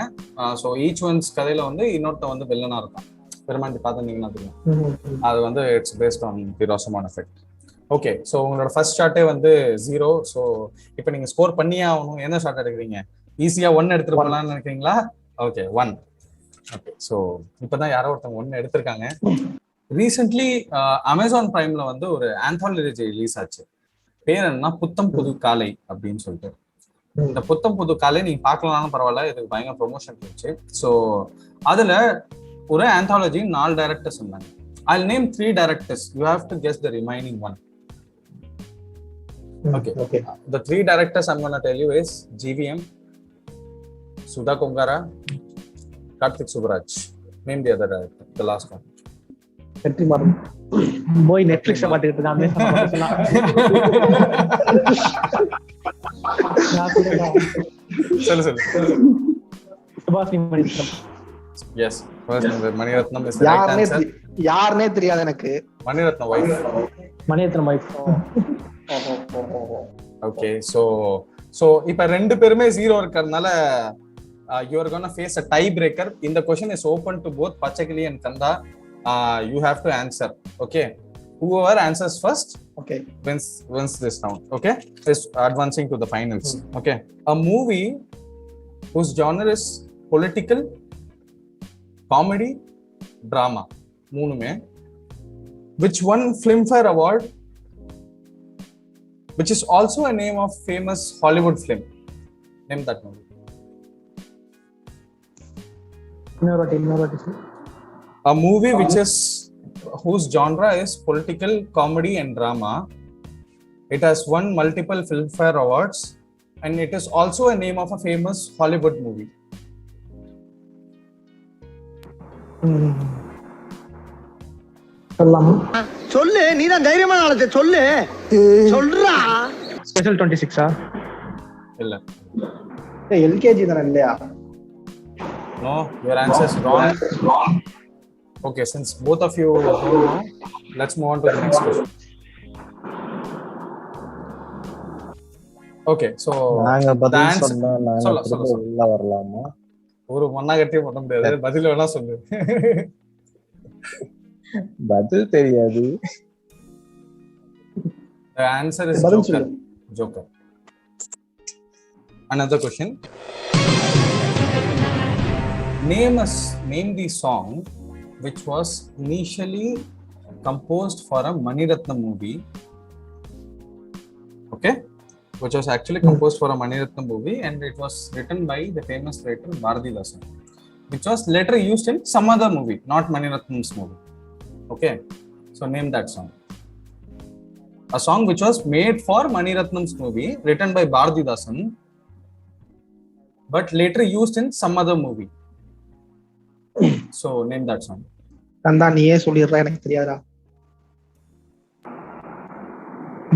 ஸோ ஈச் ஒன்ஸ் கதையில வந்து இன்னொருத்த வந்து வில்லனா இருக்கான். விருமாண்டி பார்த்துருந்தீங்கன்னா தெரியும். அது வந்து it's based on the Rashomon effect. Okay, so உங்களோட ஃபர்ஸ்ட் ஷாட்டே வந்து 0. ஸோ இப்போ நீங்க ஸ்கோர் பண்ணியே ஆகணும். என்ன ஷாட் எடுக்கிறீங்க? ஈஸியா 1 எடுத்துட்டு போகலாம்னு நினைக்கிறீங்களா? ஓகே, 1. ஓகே, ஸோ இப்போதான் யாரோ ஒருத்தவங்க 1 எடுத்திருக்காங்க. ரீசென்ட்லி அமேசான் பிரைம்ல வந்து ஒரு ஆந்தாலஜி ரிலீஸ் ஆச்சு. பேர் என்ன? புத்தம் புது காலை அப்படின்னு சொல்லிட்டு. இந்த புத்தம் புது காலை நீங்க பார்க்கலாம்னு பரவாயில்ல, இதுக்கு பயங்கர ப்ரொமோஷன் இருந்துச்சு. ஸோ அதுல ஒரு ஆந்தாலஜி 4 டைரக்டர்ஸ் இருந்தாங்க. I'll name 3 directors. You have to guess the remaining one. Okay. The 3 directors I'm going to tell you is GVM, Sudha Kongara, Karthik Subaraj. Name the other director, the last one. Vetrimaaran. போய் Netflix பார்த்துக்கிட்டு இருக்கான். சொல்லு. Subhashini Mani Ratnam. Yes, first number Mani Ratnam is the right answer. யாருனே தெரியாது எனக்கு. Mani Ratnam wife. Mani Ratnam wife. Okay, so இப்ப ரெண்டு பேருமே 0 இருக்கறனால you are going to face a tie breaker. In the question is open to both Pachakili and Kanda. You have to answer. Okay, whoever answers first wins this round. Okay, is advancing to the finals. Okay, a movie whose genre is political, comedy, drama, மூணுமே, which won Filmfare Award, which is also a name of famous Hollywood film. Name that movie. இன்னொரு A movie whose genre is political, comedy and drama. It has won multiple Filmfare Awards and it is also a name of a famous Hollywood movie. சொல்லு, நீதான் தைரியமான ஆளு, சொல்லு சொல்றா. Special 26 இல்ல. LKG தானே இல்லையா? No, your answer is wrong. Okay, since both of you don't know, let's move on to the next question. Okay, so நாங்க பதில் சொன்னா நாங்க உள்ள வரலாமா? ஒரு மண்ணா கட்டி போட முடியாது, பதில் வேணா சொல்லு. பதில் தெரியாது. The answer is Joker. Another question. Name the song which was initially composed for a Maniratnam movie. Okay, which was actually composed for a Maniratnam movie and it was written by the famous writer Bharathidasan, which was later used in some other movie, not Maniratnam's movie. Okay, so name that song. A song which was made for Maniratnam's movie, written by Bharathidasan, but later used in some other movie. So name that song. கந்தா, நீயே சொல்லிடுறா, எனக்கு தெரியாதா.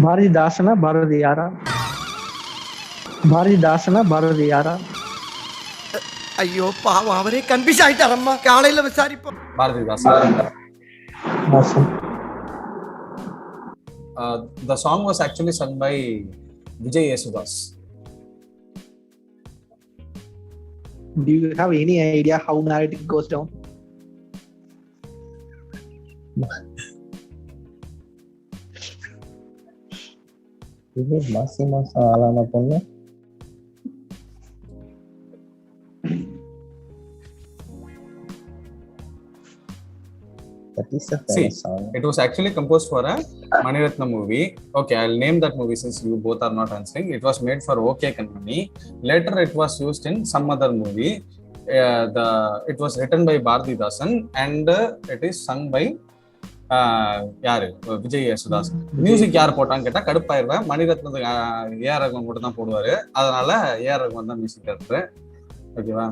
பாரதிதாசனா பாரதியாரா? பாரதிதாசனா பாரதியாரா? ஐயோ பாவம், அவரே confuse ஆயிட்டாரம்மா. காலையில விசாரிப்போம். Bharathidasan. The song was actually sung by Vijay Yesudas. Do you have any idea how narrative goes down? இது மாசம் ஆளான பொண்ணு. That is a famous song. It was actually composed for a Maniratnam movie. Okay, I'll name that movie since you both are not answering. It was made for OK Kanmani. Later it was used in some other movie. It was written by Bharathidasan and it is sung by யாரு? Vijay Yesudas. Music யார் போட்டான்னு கேட்டா கடுப்பாயிருவேன். மணிரத்னத்துக்கு AR Rahman மட்டும் தான் போடுவாரு, அதனால AR Rahman தான் music director. ஓகேவா?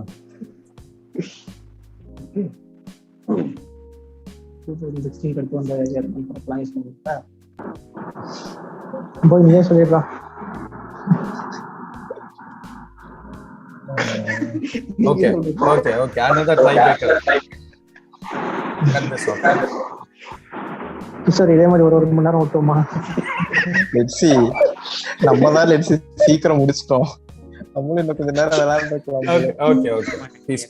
2016 கடுத்து வந்த பிளான் பண்ணிட்டா போய் நீயே சொல்லிடுறா. Okay okay okay another try breaker. Cut this off. Sir இதே மாதிரி ஒரு மணி நேரம் ஓட்டுமா? லெட்ஸி நம்ம தான் லெட்ஸி சீக்கிரம் முடிச்சிட்டோம். நம்மளும் இன்னும் கொஞ்ச நேரம் விளையாண்டுக்கலாம். Okay okay please.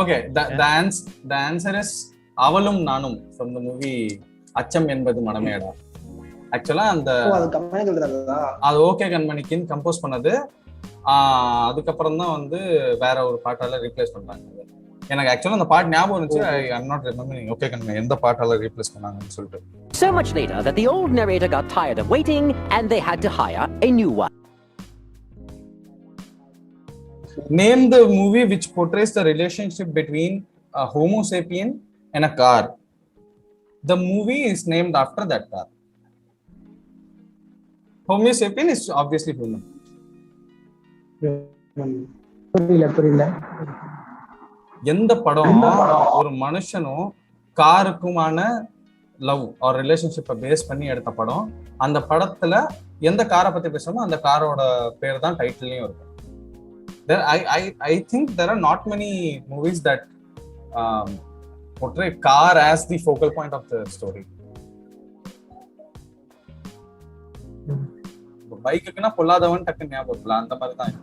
Okay the answer is அவளும் நானும் from the movie அச்சம் என்பது மனமேடா. ஆக்சுவலா அந்த அது ஓகே கண்மணிக்கின் கம்போஸ் பண்ணது. அதுக்கப்புறம் தான் வந்து வேற ஒரு பாட்டால ரீப்ளேஸ் பண்றாங்க. எனக்கு ஆக்சுவலா அந்த பாட்டு ஞாபகம் இருந்துச்சு. ஐ am not remembering ஓகே கண்மணி எந்த பாட்டால ரீப்ளேஸ் பண்ணாங்கன்னு சொல்லிட்டு. So much later that the old narrator got tired of waiting and they had to hire a new one. Name the movie which portrays the relationship between a Homo sapien and a car. The movie is named after that car. Homo sapien is obviously human. புரியல. எந்த படம் ஒரு மனுஷனும் காருக்குமான love or ரிலேஷன்ஷிப்பை base பண்ணி எடுத்த படம், அந்த படத்துல எந்த காரை பத்தி பேசுறோமோ அந்த காரோட பேர் தான் டைட்டிலையும் இருக்கும். I think there are not many movies that portray car as the focal point of the story. பைக்குக்குன்னா பொல்லாதவன் டக்கு ஞாபகம் அந்த மாதிரி தான்.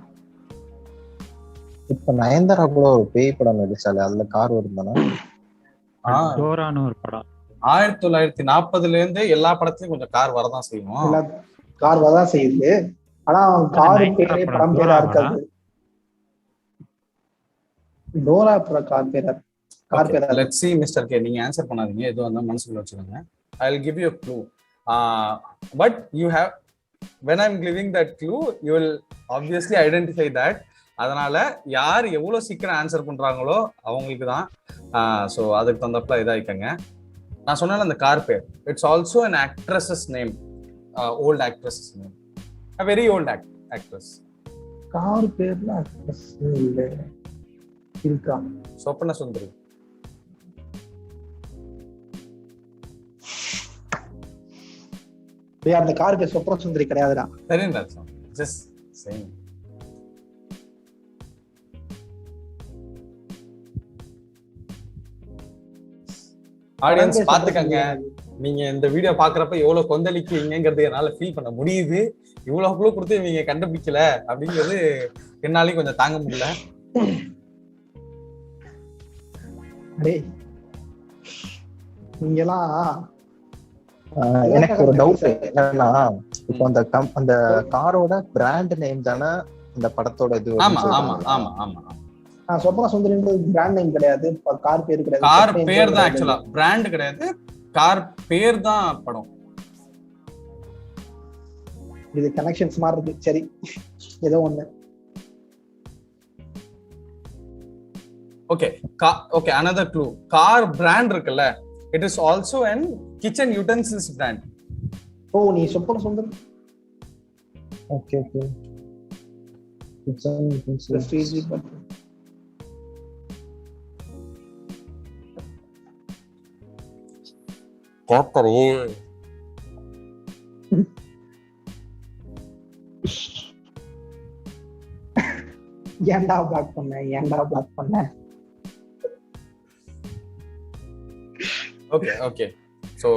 இப்ப நயன்தாரா கூட ஒரு பேய் படம் நடிச்சாலே அதுல கார் வருந்தானா? டோரான்னு ஒரு படம் 1940ல இருந்து எல்லா படத்துலயும் கொஞ்சம் கார் வரதான் செய்யும். கார் வரதான் செய்யுது. ஆனா கார் பேரே படம் பேரா இருக்காது. டோரா கார் பேரா Let's see Mr. K, நீங்க ஆன்சர் பண்ணாதீங்க, எது வந்தா மனசுக்குள்ள வச்சுக்கோங்க. I will give you a clue. But you have, when I'm giving that clue, you will obviously identify that. அதனால யார் எவ்வளவு சீக்கிரம் ஆன்சர் பண்றாங்களோ அவங்களுக்கு தான். ஸோ அதுக்கு தந்தப்பல இதாயிக்கங்க. நான் சொன்னால அந்த கார் பேர், it's also an actress's name, old actress's name, a very old actress. Car பேர்ல actress இல்ல இருக்கா? சொப்பன சுந்தரி. அந்த கார் பேர் சொப்பன சுந்தரி கிடையாதுடா. சரிங்களா? Just same. ஆடியன்ஸ் பாத்துக்கங்க, நீங்க இந்த வீடியோ பாக்குறப்ப எவ்வளவு கொந்தளிக்கிறீங்கிறது என்னால ஃபீல் பண்ண முடியுது. இவ்வளவு குழு கொடுத்து நீங்க கண்டுபிடிக்கல அப்படிங்கிறது என்னாலையும் கொஞ்சம் தாங்க முடியல. எனக்கு ஒரு டவுட் என்னன்னா, இப்போ அந்த காரோட பிராண்ட் நேம் தானே அந்த படத்தோட இது? ஆமா ஆமா ஆமா ஆமா. சொப்பன சுந்தரி பிராண்ட் நேம் கிடையாது, கார் பேர் கிடையாது. கார் பேர் தான் ஆக்சுவலா, பிராண்ட் கிடையாது, கார் பேர் தான் படம். இது கனெக்ஷன்ஸ் மாதிரி இருக்கு. சரி ஏதோ ஒண்ணு. Okay okay another clue. Car brand இருக்குல்ல, it is also an kitchen utensils brand. ஓ நீ Soppana Sundari. Okay okay. Kitchen utensils. கேப்டரே ஏன்டா பிளாக் பண்ண? Okay okay. So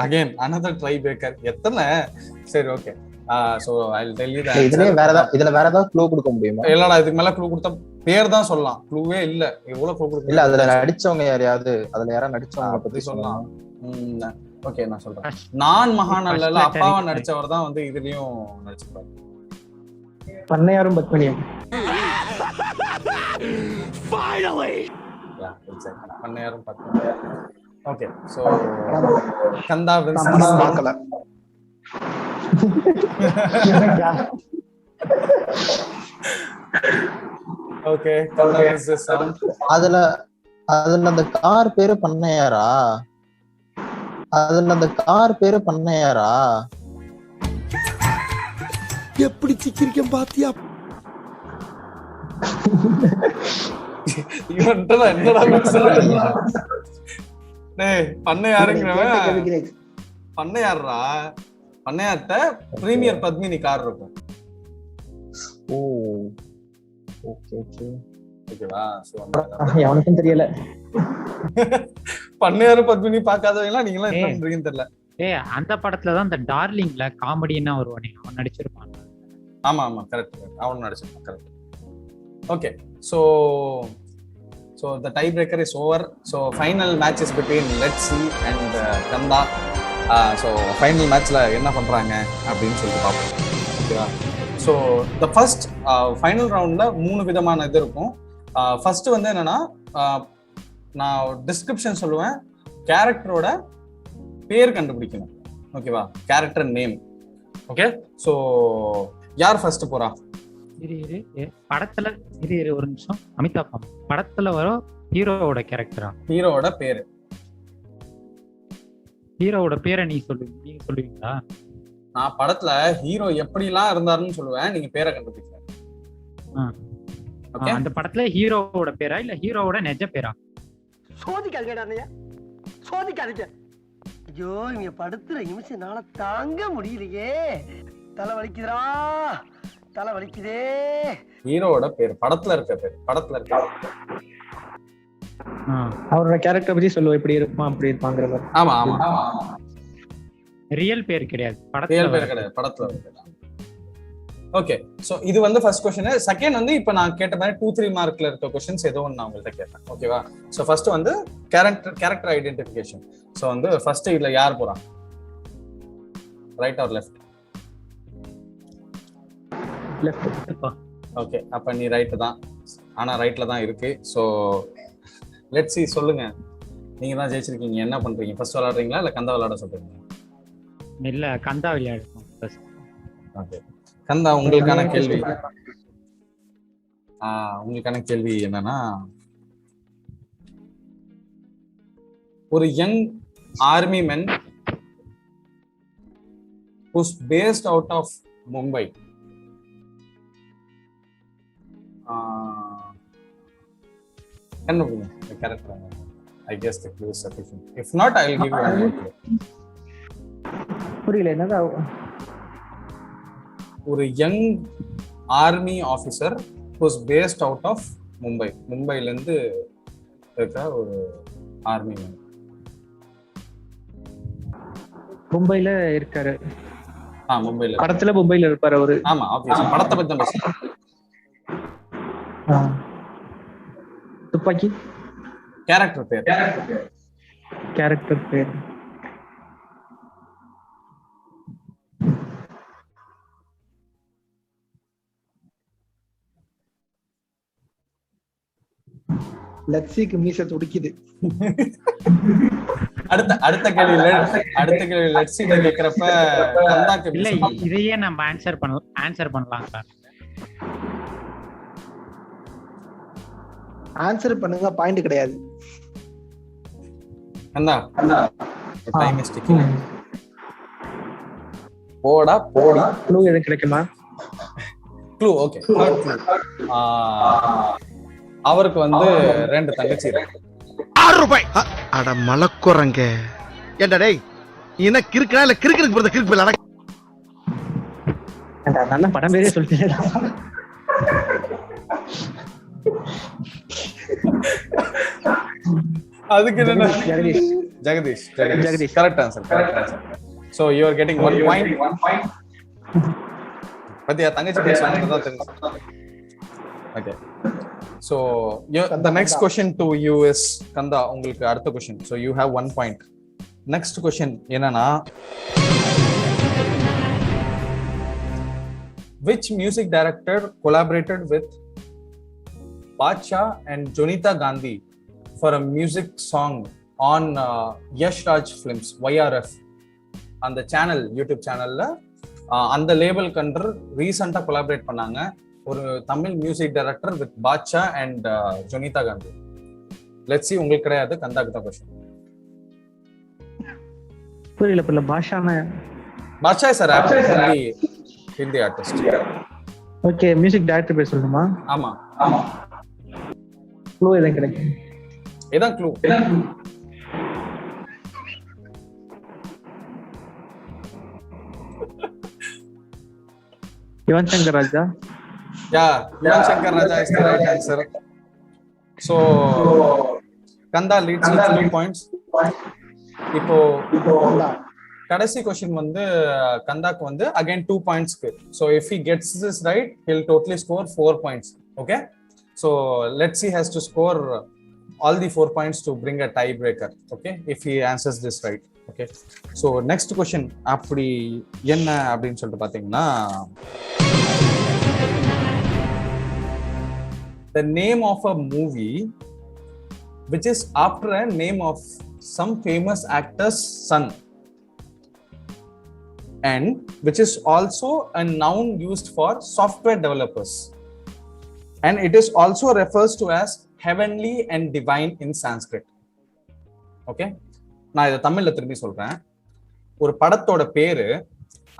again another try breaker. எத்தனை? சரி okay. So I'll tell you that. இதுல வேற ஏதாவது க்ளூ கொடுக்க முடியுமா? இல்லடா, இதுக்கு மேல க்ளூ கொடுத்தா பேர் தான் சொல்லலாம், க்ளூவே இல்ல. எவ்வளவு க்ளூ கொடுக்க இல்ல, அதுல நடிச்சவங்க யாரையாவது, அதுல யாரா நடிச்சவங்க பத்தி சொல்லலாம். ஓகே நான் சொல்றேன். நான் மகாநல்ல அப்பாவா நடிச்சவர் தான் வந்து இதுலயும் நடிச்சிருப்பாரு. பண்ணையாரும் பத்மனியும். Finally. Yeah, exactly. பண்ணையாரும் பத்மனியும். ஓகே சோ கந்தா வின்சென்ட் பார்க்கல. Okay Kandha Vincent. அதுல அந்த கார் பேரு பண்ணையாரா? எப்படி சிக்கிரிக்கம் பாத்தியா? என்னடா பண்ணையாருங்கிறவன் பண்ணையாரா? பண்ணையார்ட்ட பிரீமியர் பத்மினி கார் இருக்கும். ஓ ஓகேவா? ஸோ அவனுக்கும் தெரியல. பண்ணையாரு பத்மினி பார்க்காதவங்களா நீங்களாம் என்ன பண்றீங்கன்னு தெரியல. அந்த படத்துலதான் இந்த டார்லிங்ல காமெடின்னா வருவானே, அவன் நடிச்சிருப்பான். ஆமா ஆமா கரெக்ட், அவன் நடிச்சிருப்பான். Correct. Okay, so the tiebreaker is over. So final match is between Let's See and Kanda. So final matchல என்ன பண்றாங்க அப்படின்னு சொல்லிட்டு பார்ப்போம். ஓகேவா? ஸோ the first final roundல 3 விதமான இது இருக்கும். ஃபர்ஸ்ட் வந்து என்னன்னா, நான் டிஸ்கிரிப்ஷன் சொல்லுவேன், கேரக்டரோட பேர் கண்டுபிடிக்கணும். ஓகேவா? Character name. ஓகே, ஸோ யார் ஃபர்ஸ்ட் போறா? படத்துல ஒரு நிமிஷம். அமிதாப் படத்துல வரும் ஹீரோவோட கேரக்டரா? ஹீரோவோட பேரு. ஹீரோவோட பேரை நீங்க சொல்லுவீங்களா? நான் படத்துல ஹீரோ எப்படிலாம் இருந்தாருன்னு சொல்லுவேன், நீங்க பேரை கண்டுபிடிக்கலாம். அந்த படத்துல ஹீரோவோட பேரா இல்ல ஹீரோவோட நெஜ பேரா? சோதிக்காதீங்க, சோதிக்காதீங்க. ஐயோ, இவங்க படுத்துற நிமிஷம்னால தாங்க முடியலையே. தலை வலிக்குதுடா, தலை வலிக்குதே. ஹீரோவோட பேர், படத்துல இருக்க பேர், படத்துல இருக்க. அவரோட கேரக்டர் பத்தி சொல்லுவோம், இப்படி இருப்பான் அப்படி இருப்பாங்கிற மாதிரி. ஆமா ஆமா, ரியல் பேர் கிடையாது, ரியல் பேர் கிடையாது, படத்துல இருக்கு. ஓகே, சோ இது வந்து ஃபர்ஸ்ட் क्वेश्चन. செகண்ட் வந்து இப்ப நான் கேட்ட மாதிரி 2-3 மார்க்ல இருக்க क्वेश्चंस ஏதோ ஒன்னு நான் உங்கள்ட்ட கேட்பேன். ஓகேவா? சோ ஃபர்ஸ்ட் வந்து கேரக்டர் ஐடென்டிஃபிகேஷன். சோ வந்து ஃபர்ஸ்ட் இதுல யார் போறா? Right or left? Left. Okay, அப்ப நீ ரைட் தான், ஆனா ரைட்ல தான் இருக்கு. சோ லெட்ஸ் see, சொல்லுங்க, நீங்க தான் ஜெயிச்சிருக்கீங்க. என்ன பண்றீங்க? ஃபர்ஸ்ட் விளையாடுறீங்களா இல்ல கந்தா விளையாட சொல்றீங்க? இல்ல, கந்தா விளையாடுறோம். ஓகே, கந்தா உங்களுக்கான கேள்வி என்னன்னா, ஒரு young army men who's based out of Mumbai. கண்டுபிடிங்க the character. I guess the clue is sufficient. If not, I will give you one more clue. புரியல என்னடா? ஒரு young army officer who's based out of Mumbai. மும்பைல இருந்து இருக்க ஒரு army man. மும்பைல இருக்காரு. மும்பைல, படத்துல மும்பைல இருப்பாரு அவரு. ஆமா, ஆபீஸ் படத்தை பத்தி தான் பேசுறேன். துப்பாக்கி. கேரக்டர் பேர். லட்சிக்கு மீச துடிக்குது. அடுத்த கேள்வி லட்சி கேக்குறப்ப இல்ல, இதையே நம்ம ஆன்சர் பண்ணலாம் சார். ஆன்சர் பண்ணுங்க, பாயிண்ட் கிடையாது. Kandha, time is ticking. போடி. க்ளூ எதுவும் கிடைக்குமா? Clue, okay. அவருக்கு வந்து 2 தங்கச்சி இருக்கு. 6 ரூபாய். அட மலக்குறங்க. ஏண்டா டேய், எனக்கு இருக்கா இல்ல கிறுக்கு போறது கிறுக்கு போல. அட நல்ல படம் பேரே சொல்லிட்டேடா. அதுக்கு என்ன? Jagadish. Correct answer. So you are getting 1 point. பத்தியா, தங்கச்சி பேர் சொன்னதா தெரியும். Okay, so the next question to you is Kanda, உங்களுக்கு அடுத்த question. So you have 1 point. Next question என்னன்னா, which music director collaborated with Badshah and Jonita Gandhi for a music song on Yash Raj Films, YRF, அந்த channel, YouTube சேனல்ல அந்த label கண்டர் ரீசெண்டா collaborate பண்ணாங்க. ஒரு Tamil music director with Badshah and Jonita Gandhi. Let's see, உங்களுக்கு கிடையாது, கந்தாக்கு தான் क्वेश्चन. புரியல. Badshah sir actually Hindi artist. Okay, music director பேர் சொல்லணுமா? ஆமா. க்ளூ எதுவும் கிடைக்கும்? இதான் clue. Yuvan Shankar Raja. Yeah, Yuvan Shankar Raja is the right answer. So Kanda leads with 3 points. இப்போ கடைசி கொஸ்டின் வந்து கந்தாக்கு வந்து அகைன் 2 பாயிண்ட்ஸ்க்கு. So if he gets this right he'll totally score 4 points. Okay, so let's he has to score all the 4 points to bring a tie breaker. Okay, if he answers this right. Okay, so next question அப்படி என்ன அப்படின்னு சொல்லிட்டு பார்த்தீங்கன்னா, the name of a movie which is after a name of some famous actor's son and which is also a noun used for software developers, and it is also refers to as heavenly and divine in Sanskrit. Okay, நான் இதை தமிழ்ல திரும்பி சொல்றேன். ஒரு படத்தோட பேரு,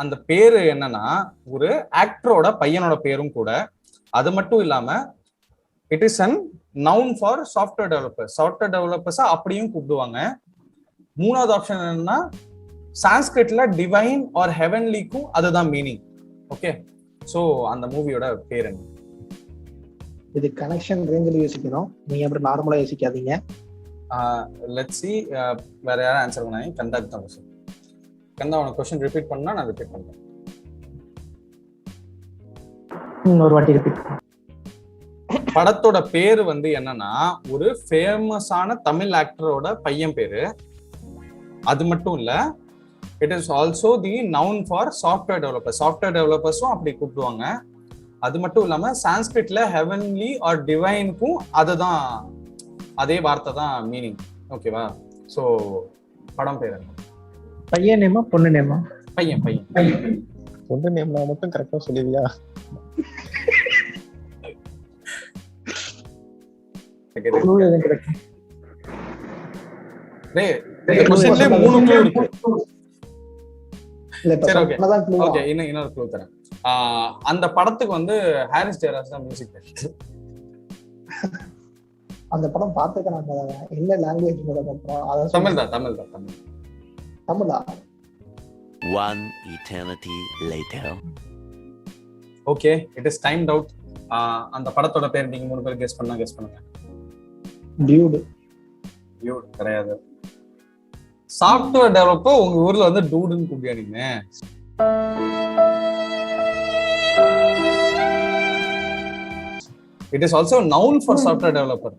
அந்த பேரு என்னன்னா ஒரு ஆக்டரோட பையனோட பேரும் கூட. அது மட்டும் இல்லாம it is an noun for software developers. software developers அப்படியும் கூப்பிடுவாங்க. மூணாவது ஆப்ஷன் என்னன்னா சான்ஸ்கிரிட்ல டிவைன் ஆர் ஹெவன்லிக்கும் அதுதான் மீனிங். ஓகே, சோ அந்த மூவியோட பேர் என்ன? இது கனெக்ஷன் ரேஞ்சில் யோசிக்கணும், நீங்க அப்படி நார்மலா யோசிக்காதீங்க. லெட்ஸ் see, வேற யாரும் ஆன்சர் பண்ணாங்க? கந்தாக்கு தான் கொஸ்டின். கந்தா உனக்கு கொஸ்டின் ரிப்பீட் பண்ணா நான் ரிப்பீட் பண்றேன். ஒரு வாட்டி ரிப்பீட். படத்தோட பேரு வந்து என்னன்னா ஒரு ஃபேமஸான தமிழ் ஆக்டரோட பையன் பேரு. அது மட்டும் இல்ல, it is also the known for software developers. Software டெவலப்பர்ஸும் அப்படி கூப்பிடுவாங்க. அது மட்டும் இல்லாம சான்ஸ்கிரிட்ல ஹெவன்லி ஆர் டிவைனுக்கும் அதுதான், அதே வார்த்தை தான் மீனிங். ஓகேவா? சோ படம் பேர் என்ன? பையன் நேமா பொண்ணு நேமா? பையன். பொண்ணு நேம்னா மட்டும் கரெக்டா சொல்லுவியா? இன்னொரு க்ளூ தரேன். அந்த படத்துக்கு வந்து ஹாரிஸ் ஜெயராஜ் தான் மியூசிக் டைரக்டர். அந்த படம் பார்த்துக்க என்ன language Tamizha? One eternity later. Okay, it is timed out. அந்த படத்தோட பேர் நீங்க 3 பேர் கெஸ் பண்ணுங்க. டியூட் கிடையாது. சாஃப்ட்வேர் டெவலப்பர் உங்க ஊர்ல வந்து டூடுன்னு கூப்பியா நீங்க? It is also known for software developer.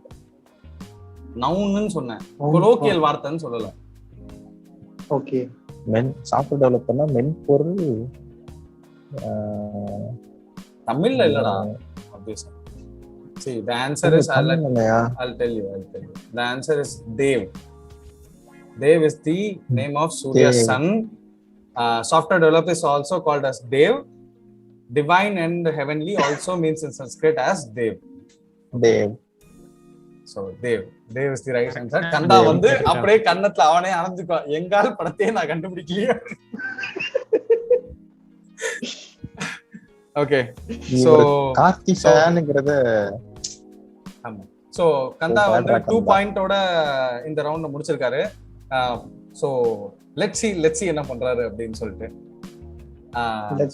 நவுன்னு சொன்னேன், கொலோக்கியல் வார்த்தைன்னு சொல்லல. ஓகே, சாஃப்ட்வேர் டெவலப்பர்னா மென்பொருள். தமிழ்ல இல்லடா. See, the answer is I'll tell you. The answer is Dev. Dev is the name of Surya's son. Software developer is also called as Dev. Divine and heavenly also means in Sanskrit as Dev. So Dev is the right answer. கண்டா வந்து அப்படியே கண்ணத்துல அவனே அணைஞ்சுக்கோ, எங்கால் படத்தையே நான் கண்டுபிடிக்கலையே. Okay, so Karthi ஃபேன்ங்கறத. ஆமா, சோ கந்தா வந்து 2 பாயிண்டோட இந்த ரவுண்ட முடிச்சிருக்காரு. சோ லெட்ஸ் see என்ன பண்றாரு அப்படின்னு சொல்லிட்டு.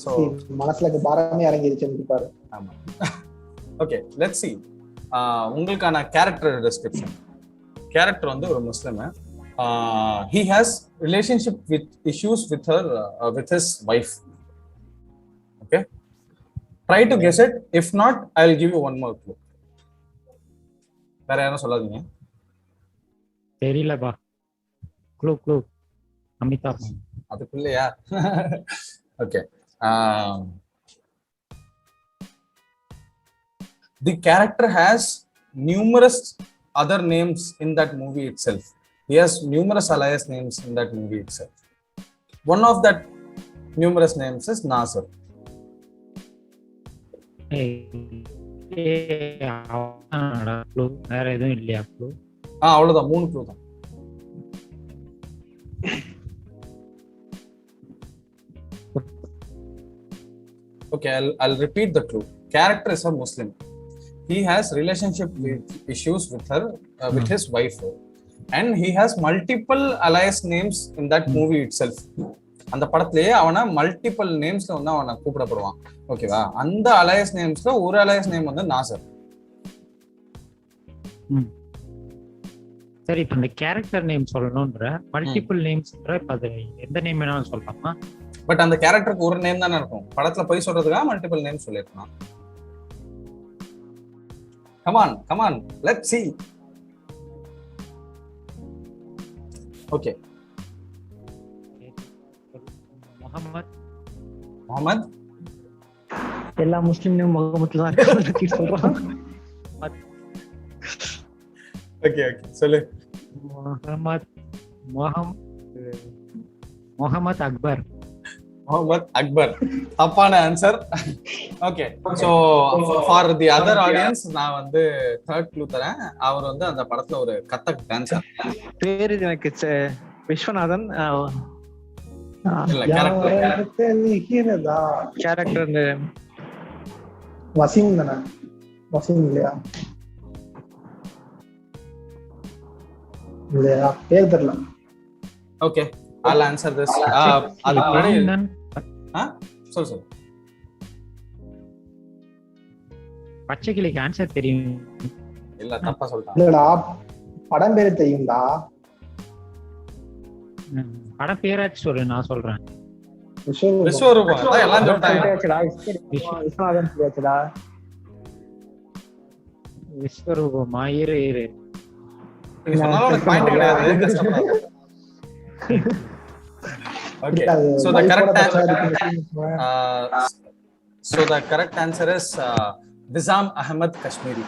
சோ மனசுல பாரமே இறங்கிருச்சுன்னு பாரு. ஆமா, ஓகே, லெட்ஸ் see. உங்களுக்கான கேரக்டர் டிஸ்கிரிப்ஷன். கேரக்டர் வந்து ஒரு முஸ்லிம். he has relationship with issues with her with his wife. Okay, try to guess it. If not, I'll give you one more clue. வேற யாரும் சொல்லாதீங்க. தெரியலப்பா. க்ளூ அமிதாப். அதுக்குள்ளயா? Okay, the character has numerous other names in that movie itself. He has numerous alias names in that movie itself. One of that numerous names is Nasir. வேற எதுவும் இல்லையா? அவ்வளவுதான், 3 clue தான். Okay, I'll repeat the clue. Character is a Muslim. He has relationship with issues with her, with his wife, and he has multiple alias names in that movie itself. அந்த படத்திலேயே அவனை multiple நேம்ஸ்ல வந்து அவனை கூப்பிடப்படுவான். ஓகேவா? அந்த alias நேம்ஸ்ல ஒரு alias name வந்து நாசர். சரி, இப்ப இந்த கேரக்டர் நேம் சொல்லணும்ன்ற மல்டிபிள் நேம்ஸ்ன்ற இப்ப அது எந்த நேம் வேணாலும் சொல்லலாமா? பட் அந்த கேரக்டருக்கு ஒரு நேம் தானே இருக்கும். படத்துல போய் சொல்றதுக்காக மல்டிபிள் நேம் சொல்லிருக்கான். Come on let's see. Okay, Muhammad எல்லா முஸ்லீம் முகமதுல தான் இருக்கு சொல்றான். ஓகே சொல்லு. முகமது அக்பர். தப்பான answer. Okay, so for the other audience நான் வந்து தேர்ட் க்ளூ தரேன். அவர் வந்து அந்த படத்துல ஒரு கதக் டான்சர். பேரு எனக்கு விஸ்வநாதன். இல்ல, கேரக்டர் வசீம் தானே? வசீம் இல்லையா? இல்லையா, பேர் தெரியல. Okay, I'll answer this. அது முன்னாடி சொல்லு. பச்சைக்கிளிக்கு ஆன்சர் தெரியும். இல்ல, தப்பா சொல்லிட்டான். இல்லடா, படம் பேரு தெரியும்டா. படம் பேராச்சு சொல்லு, நான் சொல்றேன். விஸ்வரூபம் எல்லாம் சொல்லிட்டாங்க. விஸ்வநாதன் சொல்லியாச்சுடா. விஸ்வரூபமா? இரு நீ சொன்னாலும் எனக்கு பாயிண்ட் கிடையாது, கஷ்டப்படாத. Okay, so the correct answer is Nizam Ahmed Kashmiri.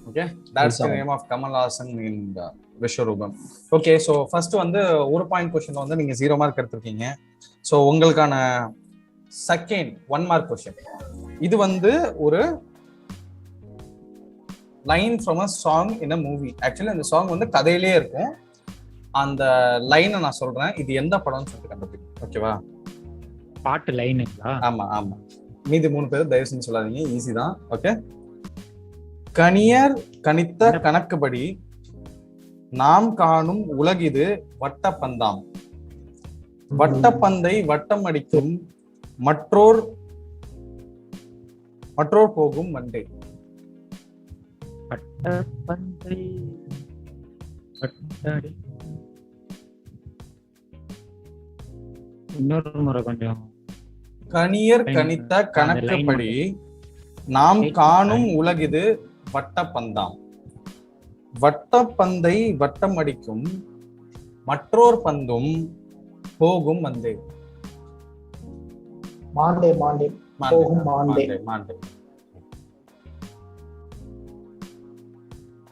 Okay, that's the name of Kamal Haasan in Vishwarubam. Okay, so first வந்து ஒரு பாயிண்ட் क्वेश्चन வந்து நீங்க 0 மார்க் எடுத்துருக்கீங்க. சோ உங்களுக்கான செகண்ட் 1 மார்க் क्वेश्चन. இது வந்து ஒரு line from a song in a movie. Actually அந்த சாங் வந்து கதையிலே இருக்கும். அந்த லைனை நான் சொல்றேன், இது எந்த படம்னு சொல்லிட்டு கண்டுபிடிக்கும். ஓகேவா? பாட்டு லைனுங்களா? ஆமா. மீதி 3 பேர் தயவு செஞ்சு சொல்லாதீங்க, ஈஸி தான். ஓகே. கணியர் கணித்த கணக்குப்படி நாம் காணும் உலகிது வட்டப்பந்தாம். வட்டப்பந்தை வட்டம் அடிக்கும் மற்றோர் போகும் மண்டே. வட்டப்பந்தை வட்டடி. இன்னொரு முறை கொஞ்சம். கணியர் கணித்த கணக்குப்படி நாம் காணும் உலகிது வட்டப்பந்தாம். வட்டப்பந்தை வட்டம் அடிக்கும் மற்றோர் பந்தும் போகும் மந்தே. மாண்டே போகும் Monte.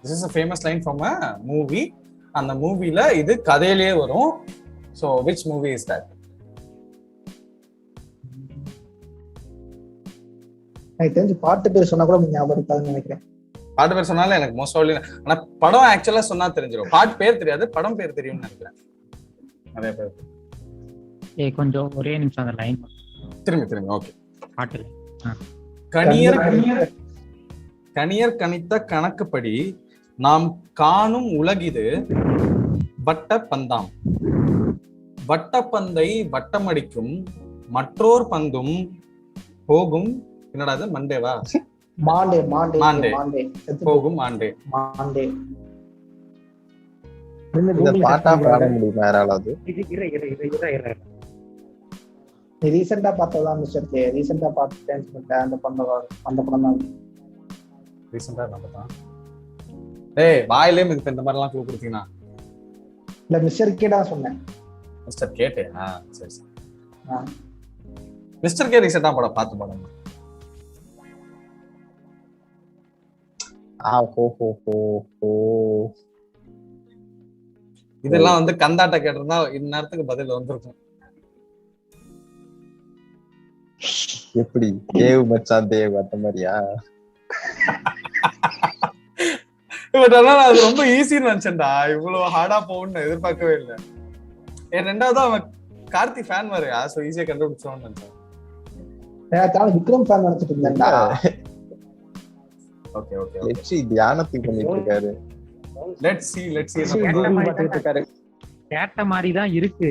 This is a famous line from a movie. அந்த மூவில இது கதையிலே வரும். So which movie is that? எனக்கு தெரிஞ்சு பாட்டு பேர் சொன்னா கூட ஞாபகம் இருக்காதுன்னு நினைக்கிறேன். பாட்டு பேர் சொன்னாலும் எனக்கு மோஸ்ட் ஆஃப்லி, ஆனா படம் ஆக்சுவலா சொன்னா தெரிஞ்சிடும். பாட்டு பேர் தெரியாது, படம் பேர் தெரியும்னு நினைக்கிறேன் நிறைய பேர். கொஞ்சம் ஒரே நிமிஷம் அந்த லைன் திரும்பி. ஓகே, பாட்டு. கணியர் கணித்த கணக்குப்படி நாம் காணும் உலகிது வட்டப்பந்தாம். வட்டப்பந்தை வட்டமடிக்கும் மற்றோர் பந்தும் போகும். என்னடா அது? மண்டேவா? மாண்டே போகும் மாண்டே. இந்த பாட்டா பாட முடியுமா யாராவது? நீ ரீசெண்டா பார்த்ததான் மிஸ்டர் கே. ரீசெண்டா பார்த்து அந்த படம் தான். ரீசெண்டா பார்த்தா டேய் வாயிலே மிக இந்த மாதிரி எல்லாம் க்ளூ கொடுத்தீங்கன்னா. இல்ல, மிஸ்டர் கே தான் சொன்னேன். மிஸ்டர் கேட்டே? சரி. மிஸ்டர் கே ரீசெண்டா பார்த்து படம். இதெல்லாம் வந்து கந்தாட்ட கேட்டிருந்தா இந்நேரத்துக்கு பதில் வந்திருக்கும். எப்படி தேவ் மச்சான் தேவ் அந்த மாதிரியா? பட் ஆனா அது ரொம்ப ஈஸின்னு நினைச்சேன்டா. இவ்வளவு ஹார்டா போகும்னு எதிர்பார்க்கவே இல்லை. ரெண்டாவது அவன் கார்த்தி ஃபேன் வேறயா, சோ ஈஸியா கண்டுபிடிச்சோம்னு நினைச்சேன். விக்ரம் ஃபேன் நினைச்சிட்டு இருந்தேன்டா. ஓகே தியானத்துக்கு பண்ணிட்டு இருக்காரு. லெட்ஸ் see பார்த்துட்டு இருக்காரு. கேட்ட மாதிரி தான் இருக்கு,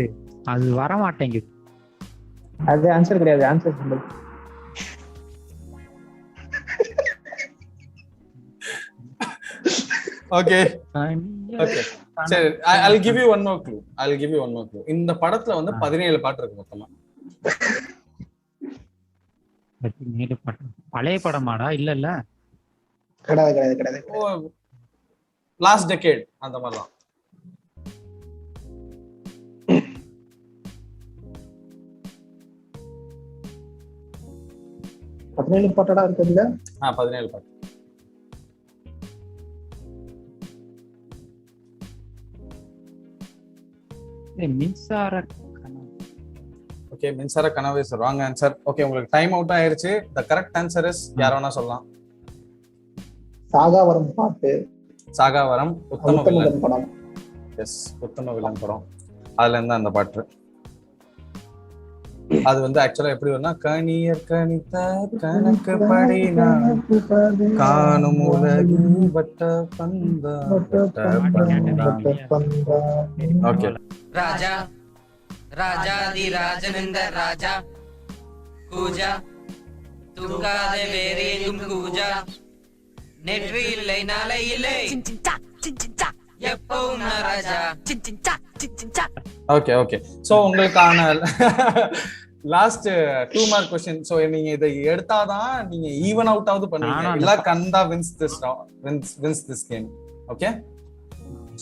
அது வர மாட்டேங்குது. அது ஆன்சர் கிடையாது, ஆன்சர் சிம்பிள். ஓகே ஓகே சரி, I'll give you one more clue. இந்த படத்துல வந்து 17 பாட்டு இருக்கு மொத்தமா. பழைய படமாடா? இல்ல இல்ல, கிடையாது. லாஸ்ட் டெக்கேட் அந்த மாதிரிதான். பாட்டடா இருக்குதுல. 17 பாட்டு. மின்சார ஓகே, மின்சார கனவு இஸ் ராங் ஆன்சர். ஓகே, உங்களுக்கு டைம் அவுட் ஆயிருச்சு. தி கரெக்ட் ஆன்சர் இஸ் யார வேணா சொல்லலாம். சாகாவரம் பாட்டு. சாகாவரம் உத்தம வில்லன் படம். எஸ், உத்தம வில்லன் படம். அதுல இருந்தா அந்த பாட்டு. அது வந்து ஆக்சுவலா எப்படி வரும்னா, கணியர் கணித்த கணக்கு படினா காணும் உலகி வட்ட பந்த. ஓகே, ராஜா ராஜாதி ராஜனிந்த ராஜா கூஜா தூங்காத வேறு எங்கும் கூஜா நெற்றி இல்லை நாளை இல்லை எப்பவும் ராஜா. Okay okay. சோ உங்களுக்கான லாஸ்ட் 2 மார்க் क्वेश्चन. சோ நீங்க இதை எடுத்தாதான் நீங்க ஈவன் அவுட் ஆவது பண்ணுவீங்க, இல்ல Kandha wins this game. Okay,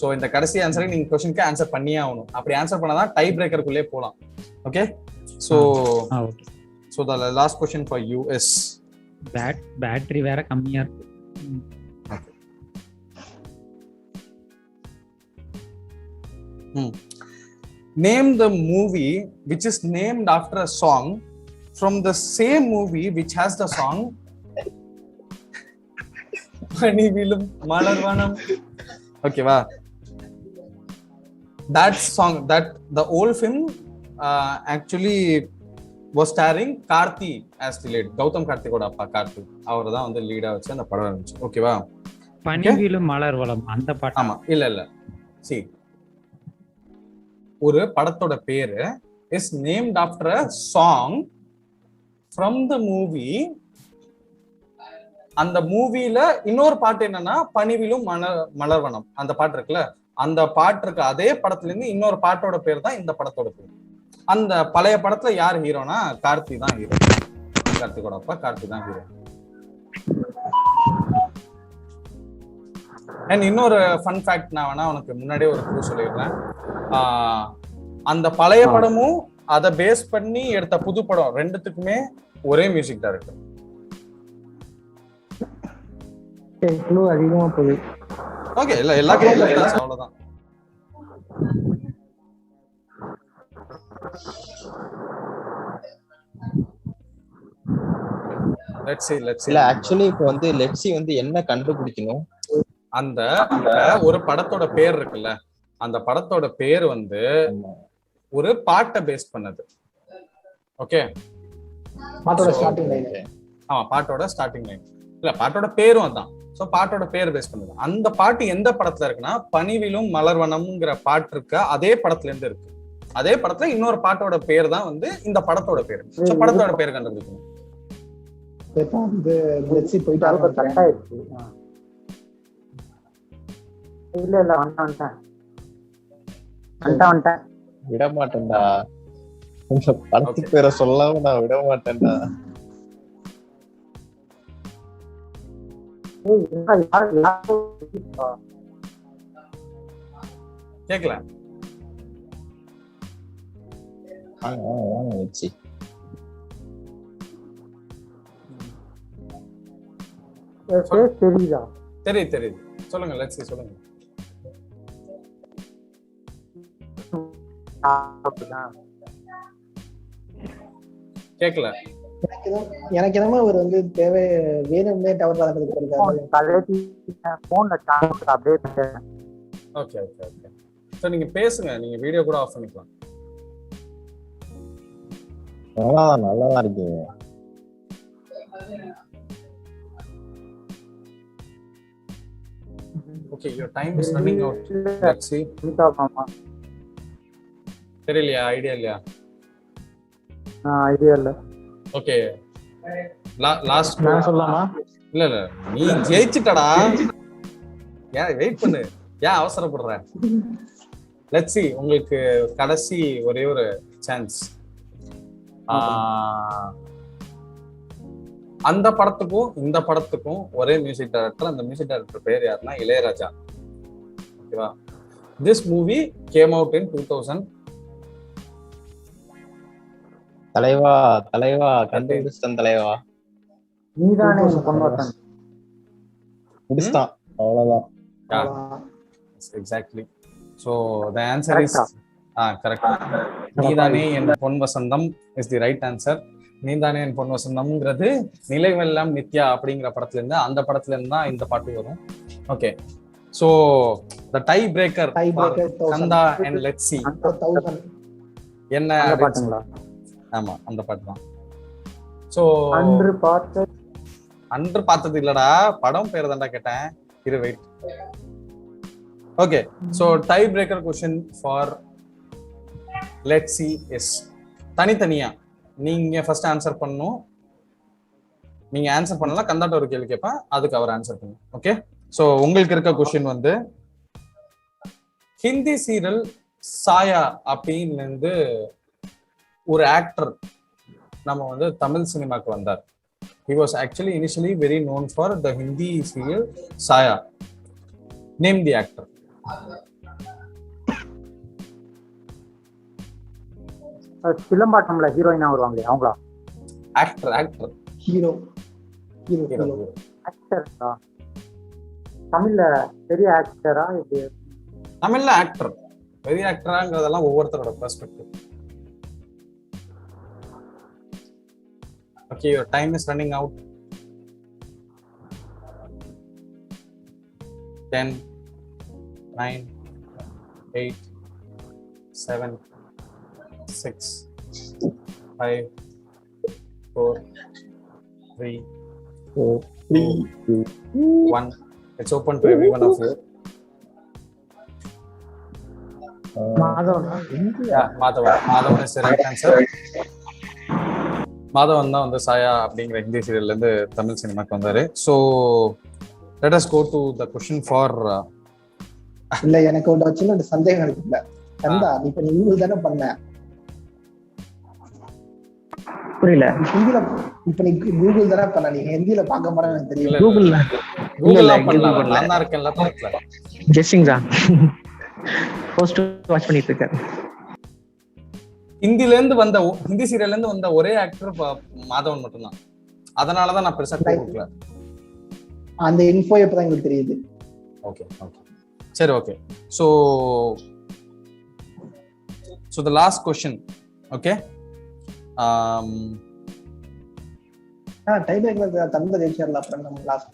so இந்த கடைசி ஆன்சரை நீங்க क्वेश्चनக்கு ஆன்சர் பண்ணியே ஆகணும். அப்படி ஆன்சர் பண்ணாதான் டை பிரேக்கருக்குள்ளே போலாம். Okay, so the last question for you is, battery வேற கம்மியா இருக்கு. Name the movie which is named after a song from the same movie which has the song Panivilum Malarvanam. Okay, wow. That song, that the old film actually was starring Karthi as the lead. Gautam Karthikoda appa Karthi. அவர்தான் வந்து லீடா வச்சு அந்த படம் இருந்துச்சு. ஓகேவா? பனிவிலும் மலர்வனம் அந்த பாட்டு. ஆமா, இல்ல see, ஒரு படத்தோட பேரு is named after a song from the movie. அந்த மூவில இன்னொரு பாட்டு என்னன்னா பனிவிலும் மலர்வனம். அந்த பாட்டு இருக்குல்ல, அந்த பாட்டு இருக்க அதே படத்துல இருந்து இன்னொரு பாட்டோட பேர் தான் இந்த படத்தோட பேர். அந்த பழைய படத்துல யார் ஹீரோனா கார்த்தி தான் ஹீரோ. கார்த்திகோட அப்பா கார்த்தி தான் ஹீரோ. அண்ட் இன்னொரு ஃபன் ஃபேக்ட் நான் வேணா உனக்கு முன்னாடியே ஒரு க்ளூ சொல்லிடுறேன். அந்த பழைய படமும் அதை பேஸ் பண்ணி எடுத்த புது படம் ரெண்டுத்துக்குமே ஒரே மியூசிக் டைரக்டர். அதிகமா போகுது. ஓகே, இல்ல எல்லா கேட்கலாம், அவ்வளவுதான். லெட்ஸ் see இல்ல ஆக்சுவலி இப்போ வந்து லெட்ஸ் see வந்து என்ன கண்டுபிடிக்கணும். அந்த ஒரு படத்தோட பேர் இருக்குல்ல, அந்த படத்தோட பேர் வந்து ஒரு பாட்டை பேஸ் பண்ணது. ஓகே, பாட்டோட ஸ்டார்டிங் லைன். ஆமா, பாட்டோட ஸ்டார்டிங் லைன் இல்ல, பாட்டோட பேரும் அதான். சோ பாட்டோட பேர் பேஸ் பண்ணது. அந்த பாட்டு எந்த படத்துல இருக்குன்னா பனிவிலும் மலர்வனம்ங்கிற பாட்டு இருக்க அதே படத்துல இருந்து இருக்கு. அதே படத்துல இன்னொரு பாட்டோட பேர் தான் வந்து இந்த படத்தோட பேர். சோ படத்தோட பேர் கண்டுபிடிக்கணும். இல்ல வந்துட்டேன் விட மாட்டேன்டா, இந்த படத்து பேரை சொல்லாம நான் விட மாட்டேன்டா. கேக்கல வச்சு தெரியுதா? தெரியுது. சொல்லுங்க, லெட்ஸ் see, சொல்லுங்க. கேக்கல. எனக்கு என்னமோ அவர் வந்து தேவை வேணும்னே டவர் வளர்க்கறதுக்கு ஓகே. சோ நீங்க பேசுங்க, நீங்க வீடியோ கூட ஆஃப் பண்ணிக்கலாம். நல்லா இருக்கீங்க. Okay, your time is running out. Let's see. தெரியலையா? ஐடியா இல்லையா? ஐடியா இல்ல. ஓகே, லாஸ்ட் நான் சொல்லலாமா? இல்ல நீ ஜெயிச்சிட்டடா. ஏன் வெயிட் பண்ணு, ஏன் அவசரப்படுற? லெட்ஸ் see, உங்களுக்கு கடைசி ஒரே ஒரு சான்ஸ். அந்த படத்துக்கும் இந்த படத்துக்கும் ஒரே மியூசிக் டைரக்டர். அந்த மியூசிக் டைரக்டர் பேர் யாருன்னா இளையராஜா. ஓகேவா? This movie came out in 2000. தலைவா கண்டுபிடிச்சிட்டேன் தலைவா. நீதானே பொன்வசன். முடிச்சிட்டான், அவ்வளவுதான். Exactly. So the answer is correct. நீதானே என் பொன் வசந்தம் இஸ் தி ரைட் ஆன்சர். நீதானே என் பொன் வசந்தம்ங்கிறது நிலைவெல்லாம் நித்யா அப்படிங்கிற படத்துல இருந்து, அந்த படத்துல இருந்து தான் இந்த பாட்டு வரும். Okay, so the tie breaker Kandha and let's see என்ன பாட்டுங்களா? ஆமா, அந்த பாட்டு தான். ஸோ அன்று பார்த்தது இல்லடா, படம் பேர் தான்டா கேட்டேன். இரு wait. Okay, so tie breaker question for let's see is தனித்தனியா நீங்க ஃபர்ஸ்ட் ஆன்சர் பண்ணணும். நீங்க ஆன்சர் பண்ணலாம், கந்தாட்ட ஒரு கேள்வி கேட்பேன், அதுக்கு அவர் ஆன்சர் பண்ணும். ஓகே, ஸோ உங்களுக்கு இருக்க கொஸ்டின் வந்து ஹிந்தி சீரியல் சாயா அப்படின்னு இருந்து ஒரு ஆக்டர் நம்ம வந்து தமிழ் சினிமாக்கு வந்தார். He was actually initially very known for the Hindi serial Saya. Name the actor. சிலம்பாட்டம்ல ஹீரோயினா வருவாங்களே அவங்களா? Actor hero. ஆக்டரா? தமிழ்ல பெரிய ஆக்டரா? இது தமிழ்ல ஆக்டர். பெரிய ஆக்டராங்கிறதெல்லாம் ஒவ்வொருத்தரோட perspective. Okay, your time is running out. 10, 9, 8, 7, 6, 5, 4, 3, 2, 1. It's open to every one of you. Madhavan is the right answer. Madhavan தான் வந்து சாயா அப்படிங்கிற ஹிந்தி சீரியல்ல இருந்து தமிழ் சினிமாக்கு வந்தாரு. So let us go to the question for. இல்ல, எனக்கு ஒரு சின்ன சந்தேகம் இருக்குல்ல கந்தா, இப்ப நீ கூகுள் தானே பண்ண? புரியல. ஹிந்தில இப்ப நீ கூகுள் தானே பண்ண, நீ ஹிந்தில பார்க்க போறேன்னு எனக்கு தெரியல. கூகுள்லாம் பண்ணலாம், நான் தான் இருக்கேன்ல பக்கத்துல. கெஸ்டிங் தான் போஸ்ட் வாட்ச் பண்ணிட்டு இருக்கேன். ஹிந்தி சீரியல்ல இருந்து வந்த ஒரே ஆக்டர் மாதவன் மட்டும்தான். அதனாலதான் நான் பெருசா கொடுக்கல. அந்த இன்ஃபோ இப்பதான் எங்களுக்கு தெரியுது. ஓகே சரி, okay. So the last question. Okay, தந்த ஜெயிச்சர்ல அப்புறம் நம்ம லாஸ்ட்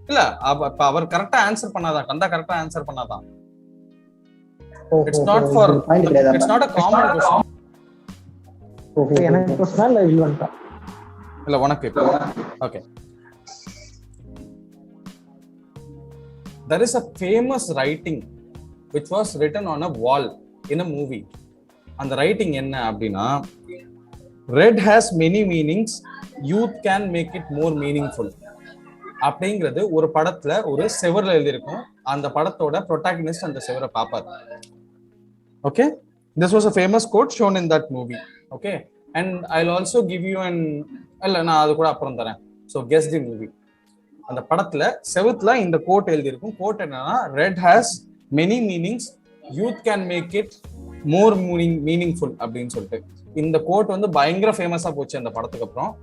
இல்ல, அப்ப அவர் கரெக்டா ஆன்சர் பண்ணாதான், கந்தா கரெக்டா ஆன்சர் பண்ணாதான். It's not a common question. எனக்கு பர்சனல் ரிலவென்ட்டா இல்ல உனக்கு. Okay, there is a famous writing which was written on a wall in a movie. அந்த ரைட்டிங் என்ன அப்படின்னா, red has many meanings, youth can make it more meaningful அப்படிங்கிறது ஒரு படத்துல ஒரு செவர்ல எழுதியிருக்கும். அந்த படத்தோட ப்ரொட்டாகனிஸ்ட் அந்த செவரை பார்ப்பார். Okay, this was a famous quote shown in that movie. Okay, and I'll also give you an நான் அது கூட அப்புறம் தரேன். So guess the movie. அந்த படத்துல செவத்துல இந்த கோட் எழுதி இருக்கும். கோட் என்னன்னா, red has many meanings, youth can make it more meaningful அப்படின்னு சொல்லிட்டு. இந்த கோட் வந்து பயங்கர ஃபேமஸா போச்சு அந்த படத்துக்கு அப்புறம்.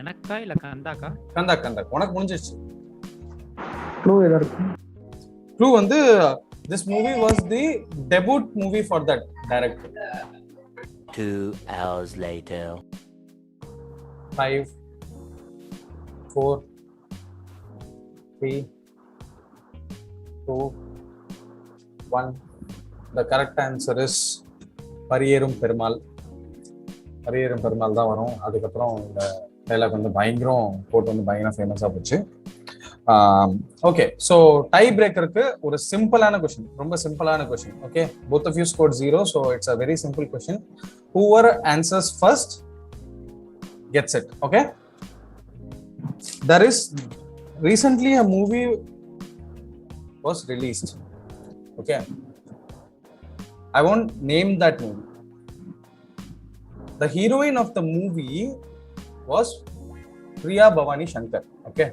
எனக்கா இல்ல கந்தாக்கா? கந்தா உனக்கு முடிஞ்சிருச்சு. க்ளூ ஏதா இருக்கு? க்ளூ வந்து this movie was the debut movie for that director. 2 hours later. 5, 4, 3, 2, 1. The correct answer is Pariyerum Perumal. Pariyerum Perumal தான் வரும். அதுக்கப்புறம் இந்த டைலாக் வந்து பயங்கரம் போட்டு வந்து பயங்கரம் ஃபேமஸாக போச்சு. ஓகே, ஸோ டை பிரேக்கருக்கு ஒரு சிம்பிளான கொஸ்டின், ரொம்ப சிம்பிளான question. Okay, both of you scored 0, so it's a very simple question. Whoever answers first gets it. Okay, there is recently a movie was released. Okay, I won't name that movie. The heroine of the movie was Priya Bhavani Shankar. Okay,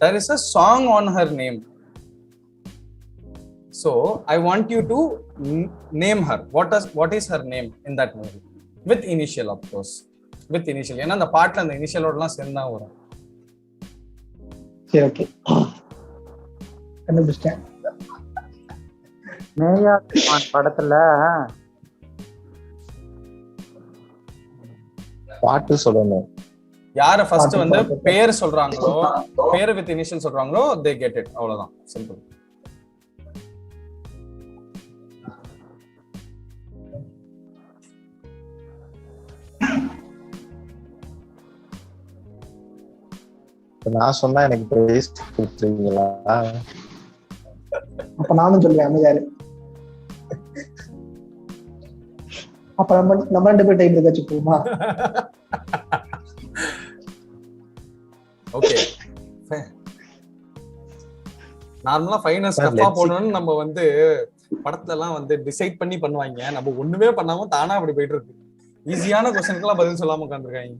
there is a song on her name, so I want you to name her. What is her name in that movie, with initial, of course, with initial. ஏன்னா அந்த பாட்டுல அந்த இனிஷியலோடலாம் சேர்ந்தா வரும். சரி, okay, கண்டுபிடிச்சிட்டேன். மேயா படத்துல பாட்டு சொல்லணும். யார ஃபர்ஸ்ட் வந்து பேர் சொல்றாங்களோ, பேர் வித் இனிஷியல் சொல்றாங்களோ, they get it. அவ்வளவுதான், சிம்பிள். நான் சொன்னா எனக்கு பிரைஸ் கொடுத்துருவீங்களா? அப்ப நானும் சொல்லுவேன் அமைதியாரு. அப்ப நம்ம 2 பேர் டைம் இருக்க வச்சுக்கோமா? ஓகே, நார்மலா ஃபைனல் ஸ்டெப்பா போடணும்னு நம்ம வந்து படத்துல எல்லாம் வந்து டிசைட் பண்ணி பண்ணுவாங்க. நம்ம ஒண்ணுமே பண்ணாம தானா அப்படி போயிட்டு இருக்கு. ஈஸியான क्वेश्चनக்குலாம் பதில் சொல்லாம உட்கார்ந்திருக்காங்க.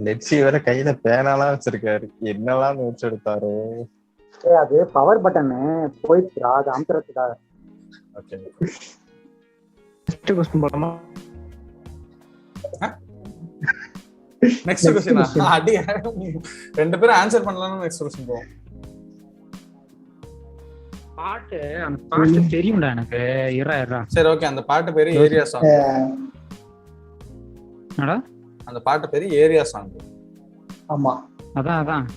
லெட்ஸி வேற கையில பேனாலாம் வச்சிருக்காரு. என்னெல்லாம் நோட்ஸ் எடுத்தாரோ. அது பவர் பட்டன் போயிடுச்சுடா, அது அமுத்துறதுடா. ஓகே, நெக்ஸ்ட் क्वेश्चन போலாமா? Next question. அடி, 2 பேரும் ஆன்சர் பண்ணலாம்னு நெக்ஸ்ட் क्वेश्चन போவோம். பாட்டு, அந்த பாட்டு தெரியும்டா எனக்கு. இரா சரி, ஓகே, அந்த பாட்டு பேரு ஏரியா சாங். என்னடா அந்த பாட்டு பேரு ஏரியா சாங். ஆமா, அதான்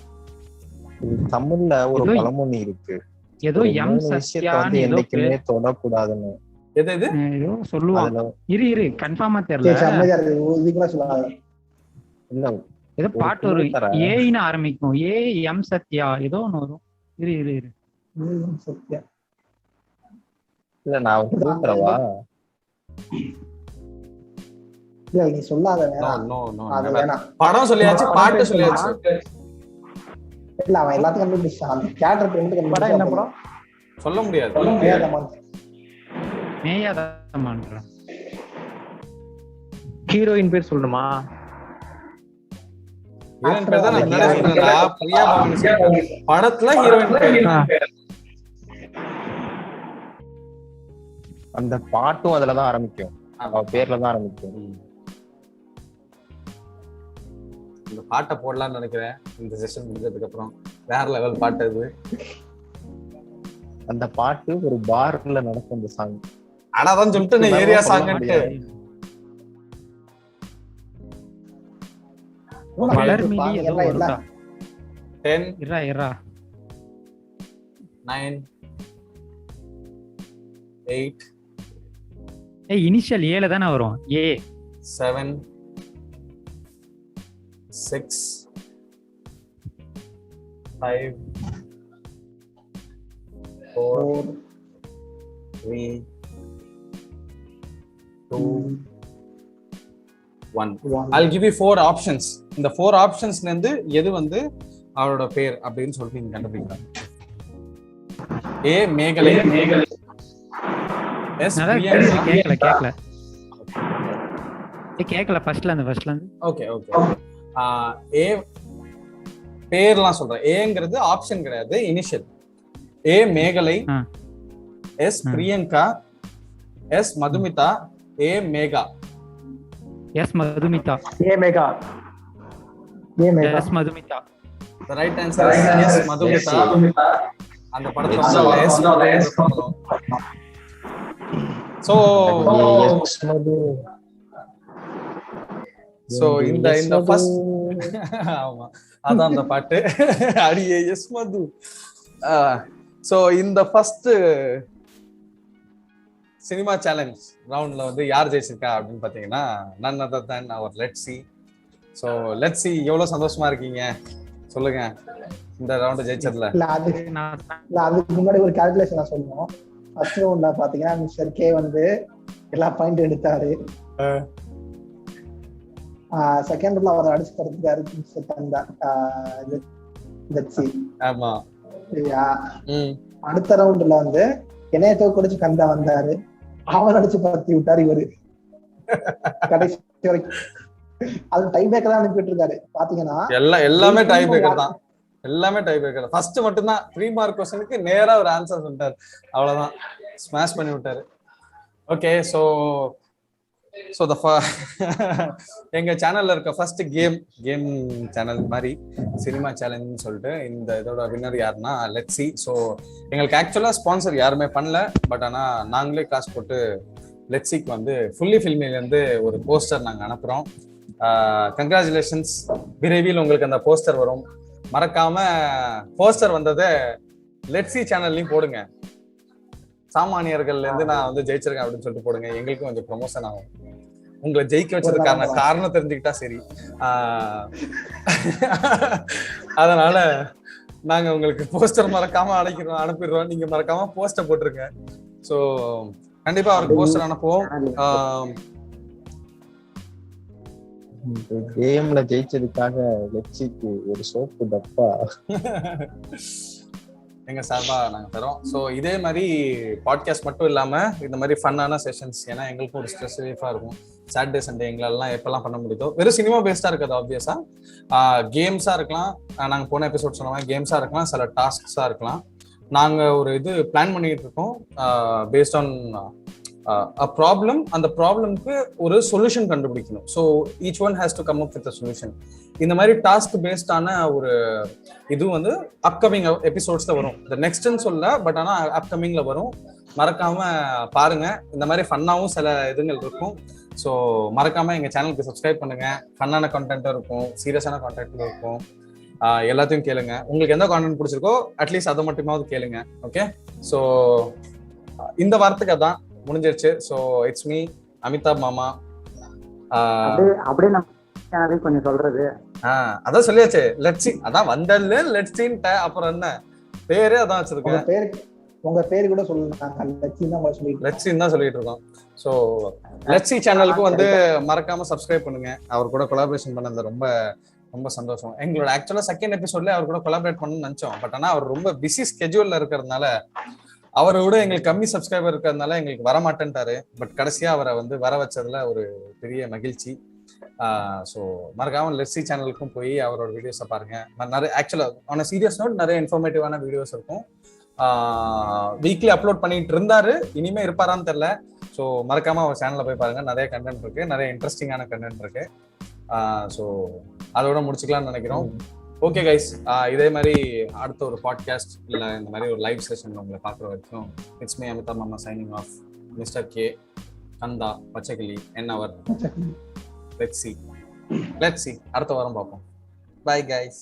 தமிழ்ல ஒரு பழமொழி இருக்கு, ஏதோ எம் சத்யான்னு ஏதோ என்னைக்குமே தொடக்கூடாதுன்னு. எது ஏதோ சொல்லுவாங்க. இரு கன்ஃபார்மா தெரியல. அமைதியா இருக்கு, இதுக்குள்ள சொல்லாத. இல்ல, ஏதோ பாட்டு ஒரு ஏன்னு ஆரம்பிக்கும். ஏ எம் சத்யா ஏதோ ஒன்று வரும். இரு சத்யா இல்ல, நான் கூப்பிடவா? இல்ல, நீ சொல்லாத. அது வேணாம். படம் சொல்லியாச்சு, பாட்டு சொல்லியாச்சு. இல்ல, அவன் எல்லாத்தையும் கண்டுபிடிச்சான். அந்த கேரக்டர் பேர் மட்டும் கண்டுபிடிச்சா என்ன படம் சொல்ல முடியாது. மேயாதமான்ற ஹீரோயின் பேர் சொல்லணுமா? ஹீரோயின் பேர் தான் நான் முன்னாடி சொன்னேன்டா, பிரியா பவானி சங்கர். படத்துல ஹீரோயின் பேர். அந்த பாட்டும் அதுலதான் ஆரம்பிக்கும், அவ பேர்ல தான் ஆரம்பிக்கும். இந்த பாட்டை போடலாம்னு நினைக்கிறேன் இந்த செஷன் முடிஞ்சதுக்கு அப்புறம். வேற லெவல் பாட்டு அது. அந்த பாட்டு ஒரு பார்ல நடக்கும் அந்த சாங். ஆனாதான் சொல்லிட்டு ஏரியா சாங்ட்டு. மலர் மீதி ஏதோ வருதா? 10 இரா 9 8 இனிஷியல் ஏல தானே வரும். ஏ 7 6 5 4 3 2 1. I'll give you 4 options. இந்த 4 ஆப்ஷன்ஸ்ல இருந்து எது வந்து அவரோட பேர் அப்படின்னு சொல்லிட்டு நீங்க கண்டுபிடிக்கலாம். ஏ மேகலை. எஸ் கேக்கல ஃபர்ஸ்ட்ல இருந்து. ஓகே ஏ பேர்லாம் சொல்றேன். ஏங்கிறது ஆப்ஷன் கிடையாது, initial. A Megalai, S Priyanka, S Madhumitha, A Megha. S Madhumitha. The right answer is yes Madhumitha. அந்த படத்துல எஸ் மதுமிதா. So இந்த ஃபர்ஸ்ட் ஆமா அதான் அந்த பாட்டு. அடியே எஸ் மது. சோ இந்த ஃபர்ஸ்ட் சினிமா சேலஞ்ச் ரவுண்ட்ல வந்து யார் ஜெயிச்சிருக்கா அப்படின்னு பாத்தீங்கன்னா none other than our let's see so let's see எவ்வளவு சந்தோஷமா இருக்கீங்க சொல்லுங்க இந்த ரவுண்ட் ஜெயிச்சதுல. இல்ல அதுக்கு முன்னாடி ஒரு கால்குலேஷன் நான் சொல்லணும். ஃபர்ஸ்ட் ரவுண்ட்ல பாத்தீங்கன்னா மிஸ்டர் கே வந்து எல்லா பாயிண்ட் எடுத்தாரு. செகண்ட் ரவுண்ட்ல அவர் அடிச்சு தரதுக்காரு மிஸ்டர் கந்தா. ஆமா. அடுத்த ரவுண்ட்ல வந்து என்னைய தோக்கடிச்சு கந்தா வந்தாரு. அவர் அடிச்சு பத்தி விட்டாரு இவரு கடைசி வரைக்கும். அது டை பிரேக்கர் தான் அனுப்பிட்டு இருக்காரு. பாத்தீங்கன்னா எல்லாமே டை பிரேக்கர் தான். எல்லாமே டை பிரேக்கர். ஃபர்ஸ்ட் மட்டும் தான் 3 மார்க் क्वेश्चनக்கு நேரா ஒரு ஆன்சர் சொல்லிட்டாரு. அவ்வளவுதான், ஸ்மாஷ் பண்ணி விட்டாரு. ஓகே, சோ எங்க சேனல்ல இருக்க ஃபர்ஸ்ட் கேம் சேனல் மாதிரி சினிமா சேலஞ்சுன்னு சொல்லிட்டு இந்த இதோட வின்னர் யாருன்னா லெட்ஸ் சி. ஸோ எங்களுக்கு ஆக்சுவலா ஸ்பான்சர் யாருமே பண்ணல, பட் ஆனா நாங்களே காசு போட்டு லெட்ஸ் சிக்கு வந்து ஃபுல்லி ஃபில்மில இருந்து ஒரு போஸ்டர் நாங்க அனுப்புறோம். கங்க்ராச்சுலேஷன்ஸ், விரைவில் உங்களுக்கு அந்த போஸ்டர் வரும். மறக்காம போஸ்டர் வந்ததை லெட்ஸ் சி சேனல்லையும் போடுங்க. சாமானியர்கள்ல இருந்து நான் வந்து ஜெயிச்சிருக்கேன் அப்படின்னு சொல்லிட்டு போடுங்க, எங்களுக்கும் கொஞ்சம் ப்ரொமோஷன் ஆகும். உங்களை ஜெயிக்க வச்சதுக்கான காரணம் தெரிஞ்சுக்கிட்டா சரி. அதனால நாங்க உங்களுக்கு போஸ்டர் மறக்காம அனுப்பிடுறோம். நீங்க மறக்காம போஸ்டர் போட்டுருங்க. ஸோ கண்டிப்பா அவருக்கு போஸ்டர் அனுப்புவோம். கேம்ல ஜெயிச்சதுக்காக லெட்சிக்கு ஒரு சோப்பு டப்பா எங்க சார்பா நாங்க தரோம். ஸோ இதே மாதிரி பாட்காஸ்ட் மட்டும் இல்லாம இந்த மாதிரி ஃபன்னான செஷன்ஸ், ஏன்னா எங்களுக்கும் ஒரு ஸ்ட்ரெஸ் ரிலீஃபா இருக்கும். சாட்டர்டே சண்டே எங்களெல்லாம் எப்பெல்லாம் பண்ண முடியுதோ, வெறும் சினிமா பேஸ்டா இருக்காது ஆப்வியஸா, கேம்ஸா இருக்கலாம். நாங்க போன எபிசோட் சொன்ன மாதிரி கேம்ஸா இருக்கலாம், சில டாஸ்க்ஸா இருக்கலாம். நாங்க ஒரு இது பிளான் பண்ணிட்டு இருக்கோம் பேஸ்ட் ஆன் ப்ராப்ளம். அந்த ப்ராப்ளம்க்கு ஒரு சொல்யூஷன் கண்டுபிடிக்கணும். So each one has to come up with solution. இந்த மாதிரி டாஸ்க் பேஸ்டான ஒரு இது வந்து அப்கமிங் எபிசோட்ஸ்ல வரும். இந்த நெக்ஸ்ட்னு சொல்ல, பட் ஆனா அப்கமிங்ல வரும். மறக்காம பாருங்க. இந்த மாதிரி ஃபன்னாவும் சில இதுங்கள் இருக்கும். ஸோ மறக்காம எங்க சேனலுக்கு சப்ஸ்கிரைப் பண்ணுங்க. ஃபன்னான கண்டென்ட்டும் இருக்கும், சீரியஸான கண்டென்ட்டும் இருக்கும். எல்லாத்தையும் கேளுங்க. உங்களுக்கு எந்த கான்டென்ட் பிடிச்சிருக்கோ அட்லீஸ்ட் அதை மட்டுமாவது கேளுங்க. ஓகே, ஸோ இந்த வாரத்துக்கு அதான் முடிஞ்சிருச்சு. ஸோ இட்ஸ் மீ அமிதாப் மாமா. அப்படியே நம்ம கொஞ்சம் சொல்றது அதான் சொல்லியாச்சு. லெட்ஸி அதான் வந்தல்ல லெட்ஸின்ட்ட. அப்புறம் என்ன பேரே அதான் வச்சிருக்கேன். உங்க பேரு கூட சொல்லுங்க, லெட்ஸின்னு தான் சொல்லிட்டு இருக்கோம். ஸோ லெட்ஸி சேனலுக்கும் வந்து மறக்காம சப்ஸ்கிரைப் பண்ணுங்க. அவர் கூட கொலாபரேஷன் பண்ணது ரொம்ப ரொம்ப சந்தோஷம். எங்களோட ஆக்சுவலா செகண்ட் எபிசோட்ல அவர் கூட கொலாபரேட் பண்ணணும்னு நினைச்சோம். பட் ஆனா அவர் ரொம்ப பிஸி ஸ்கெட்யூல்ல இருக்கிறதுனால, அவரை விட எங்களுக்கு கம்மி சப்ஸ்கிரைபர் இருக்கிறதுனால எங்களுக்கு வர மாட்டேன்ட்டாரு. பட் கடைசியா அவரை வந்து வர வச்சதுல ஒரு பெரிய மகிழ்ச்சி. ஸோ மறக்காம லெட்ஸி சேனலுக்கும் போய் அவரோட வீடியோஸை பாருங்க. நிறைய ஆக்சுவலா ஆன சீரியஸ் நோட் நிறைய இன்ஃபர்மேட்டிவான வீடியோஸ் இருக்கும். வீக்லி அப்லோட் பண்ணிட்டு இருந்தாரு, இனிமே இருப்பாரான்னு தெரியல. ஸோ மறக்காம அவர் சேனல்ல போய் பாருங்க. நிறைய கண்டென்ட் இருக்கு, நிறைய இன்ட்ரெஸ்டிங்கான கண்டென்ட் இருக்கு. ஸோ அதோட முடிச்சுக்கலாம்னு நினைக்கிறோம். ஓகே கைஸ், இதே மாதிரி அடுத்த ஒரு பாட்காஸ்ட் இல்லை இந்த மாதிரி ஒரு லைவ் செஷன் உங்களை பார்க்குற வரைக்கும் இட்ஸ் மீ அமிதாப் மாமா சைனிங் ஆஃப். மிஸ்டர் கே, கந்தா, பச்சைக்கிளி, என்னவர். லெட்ஸ் சி அடுத்த வாரம் பார்ப்போம். Bye guys.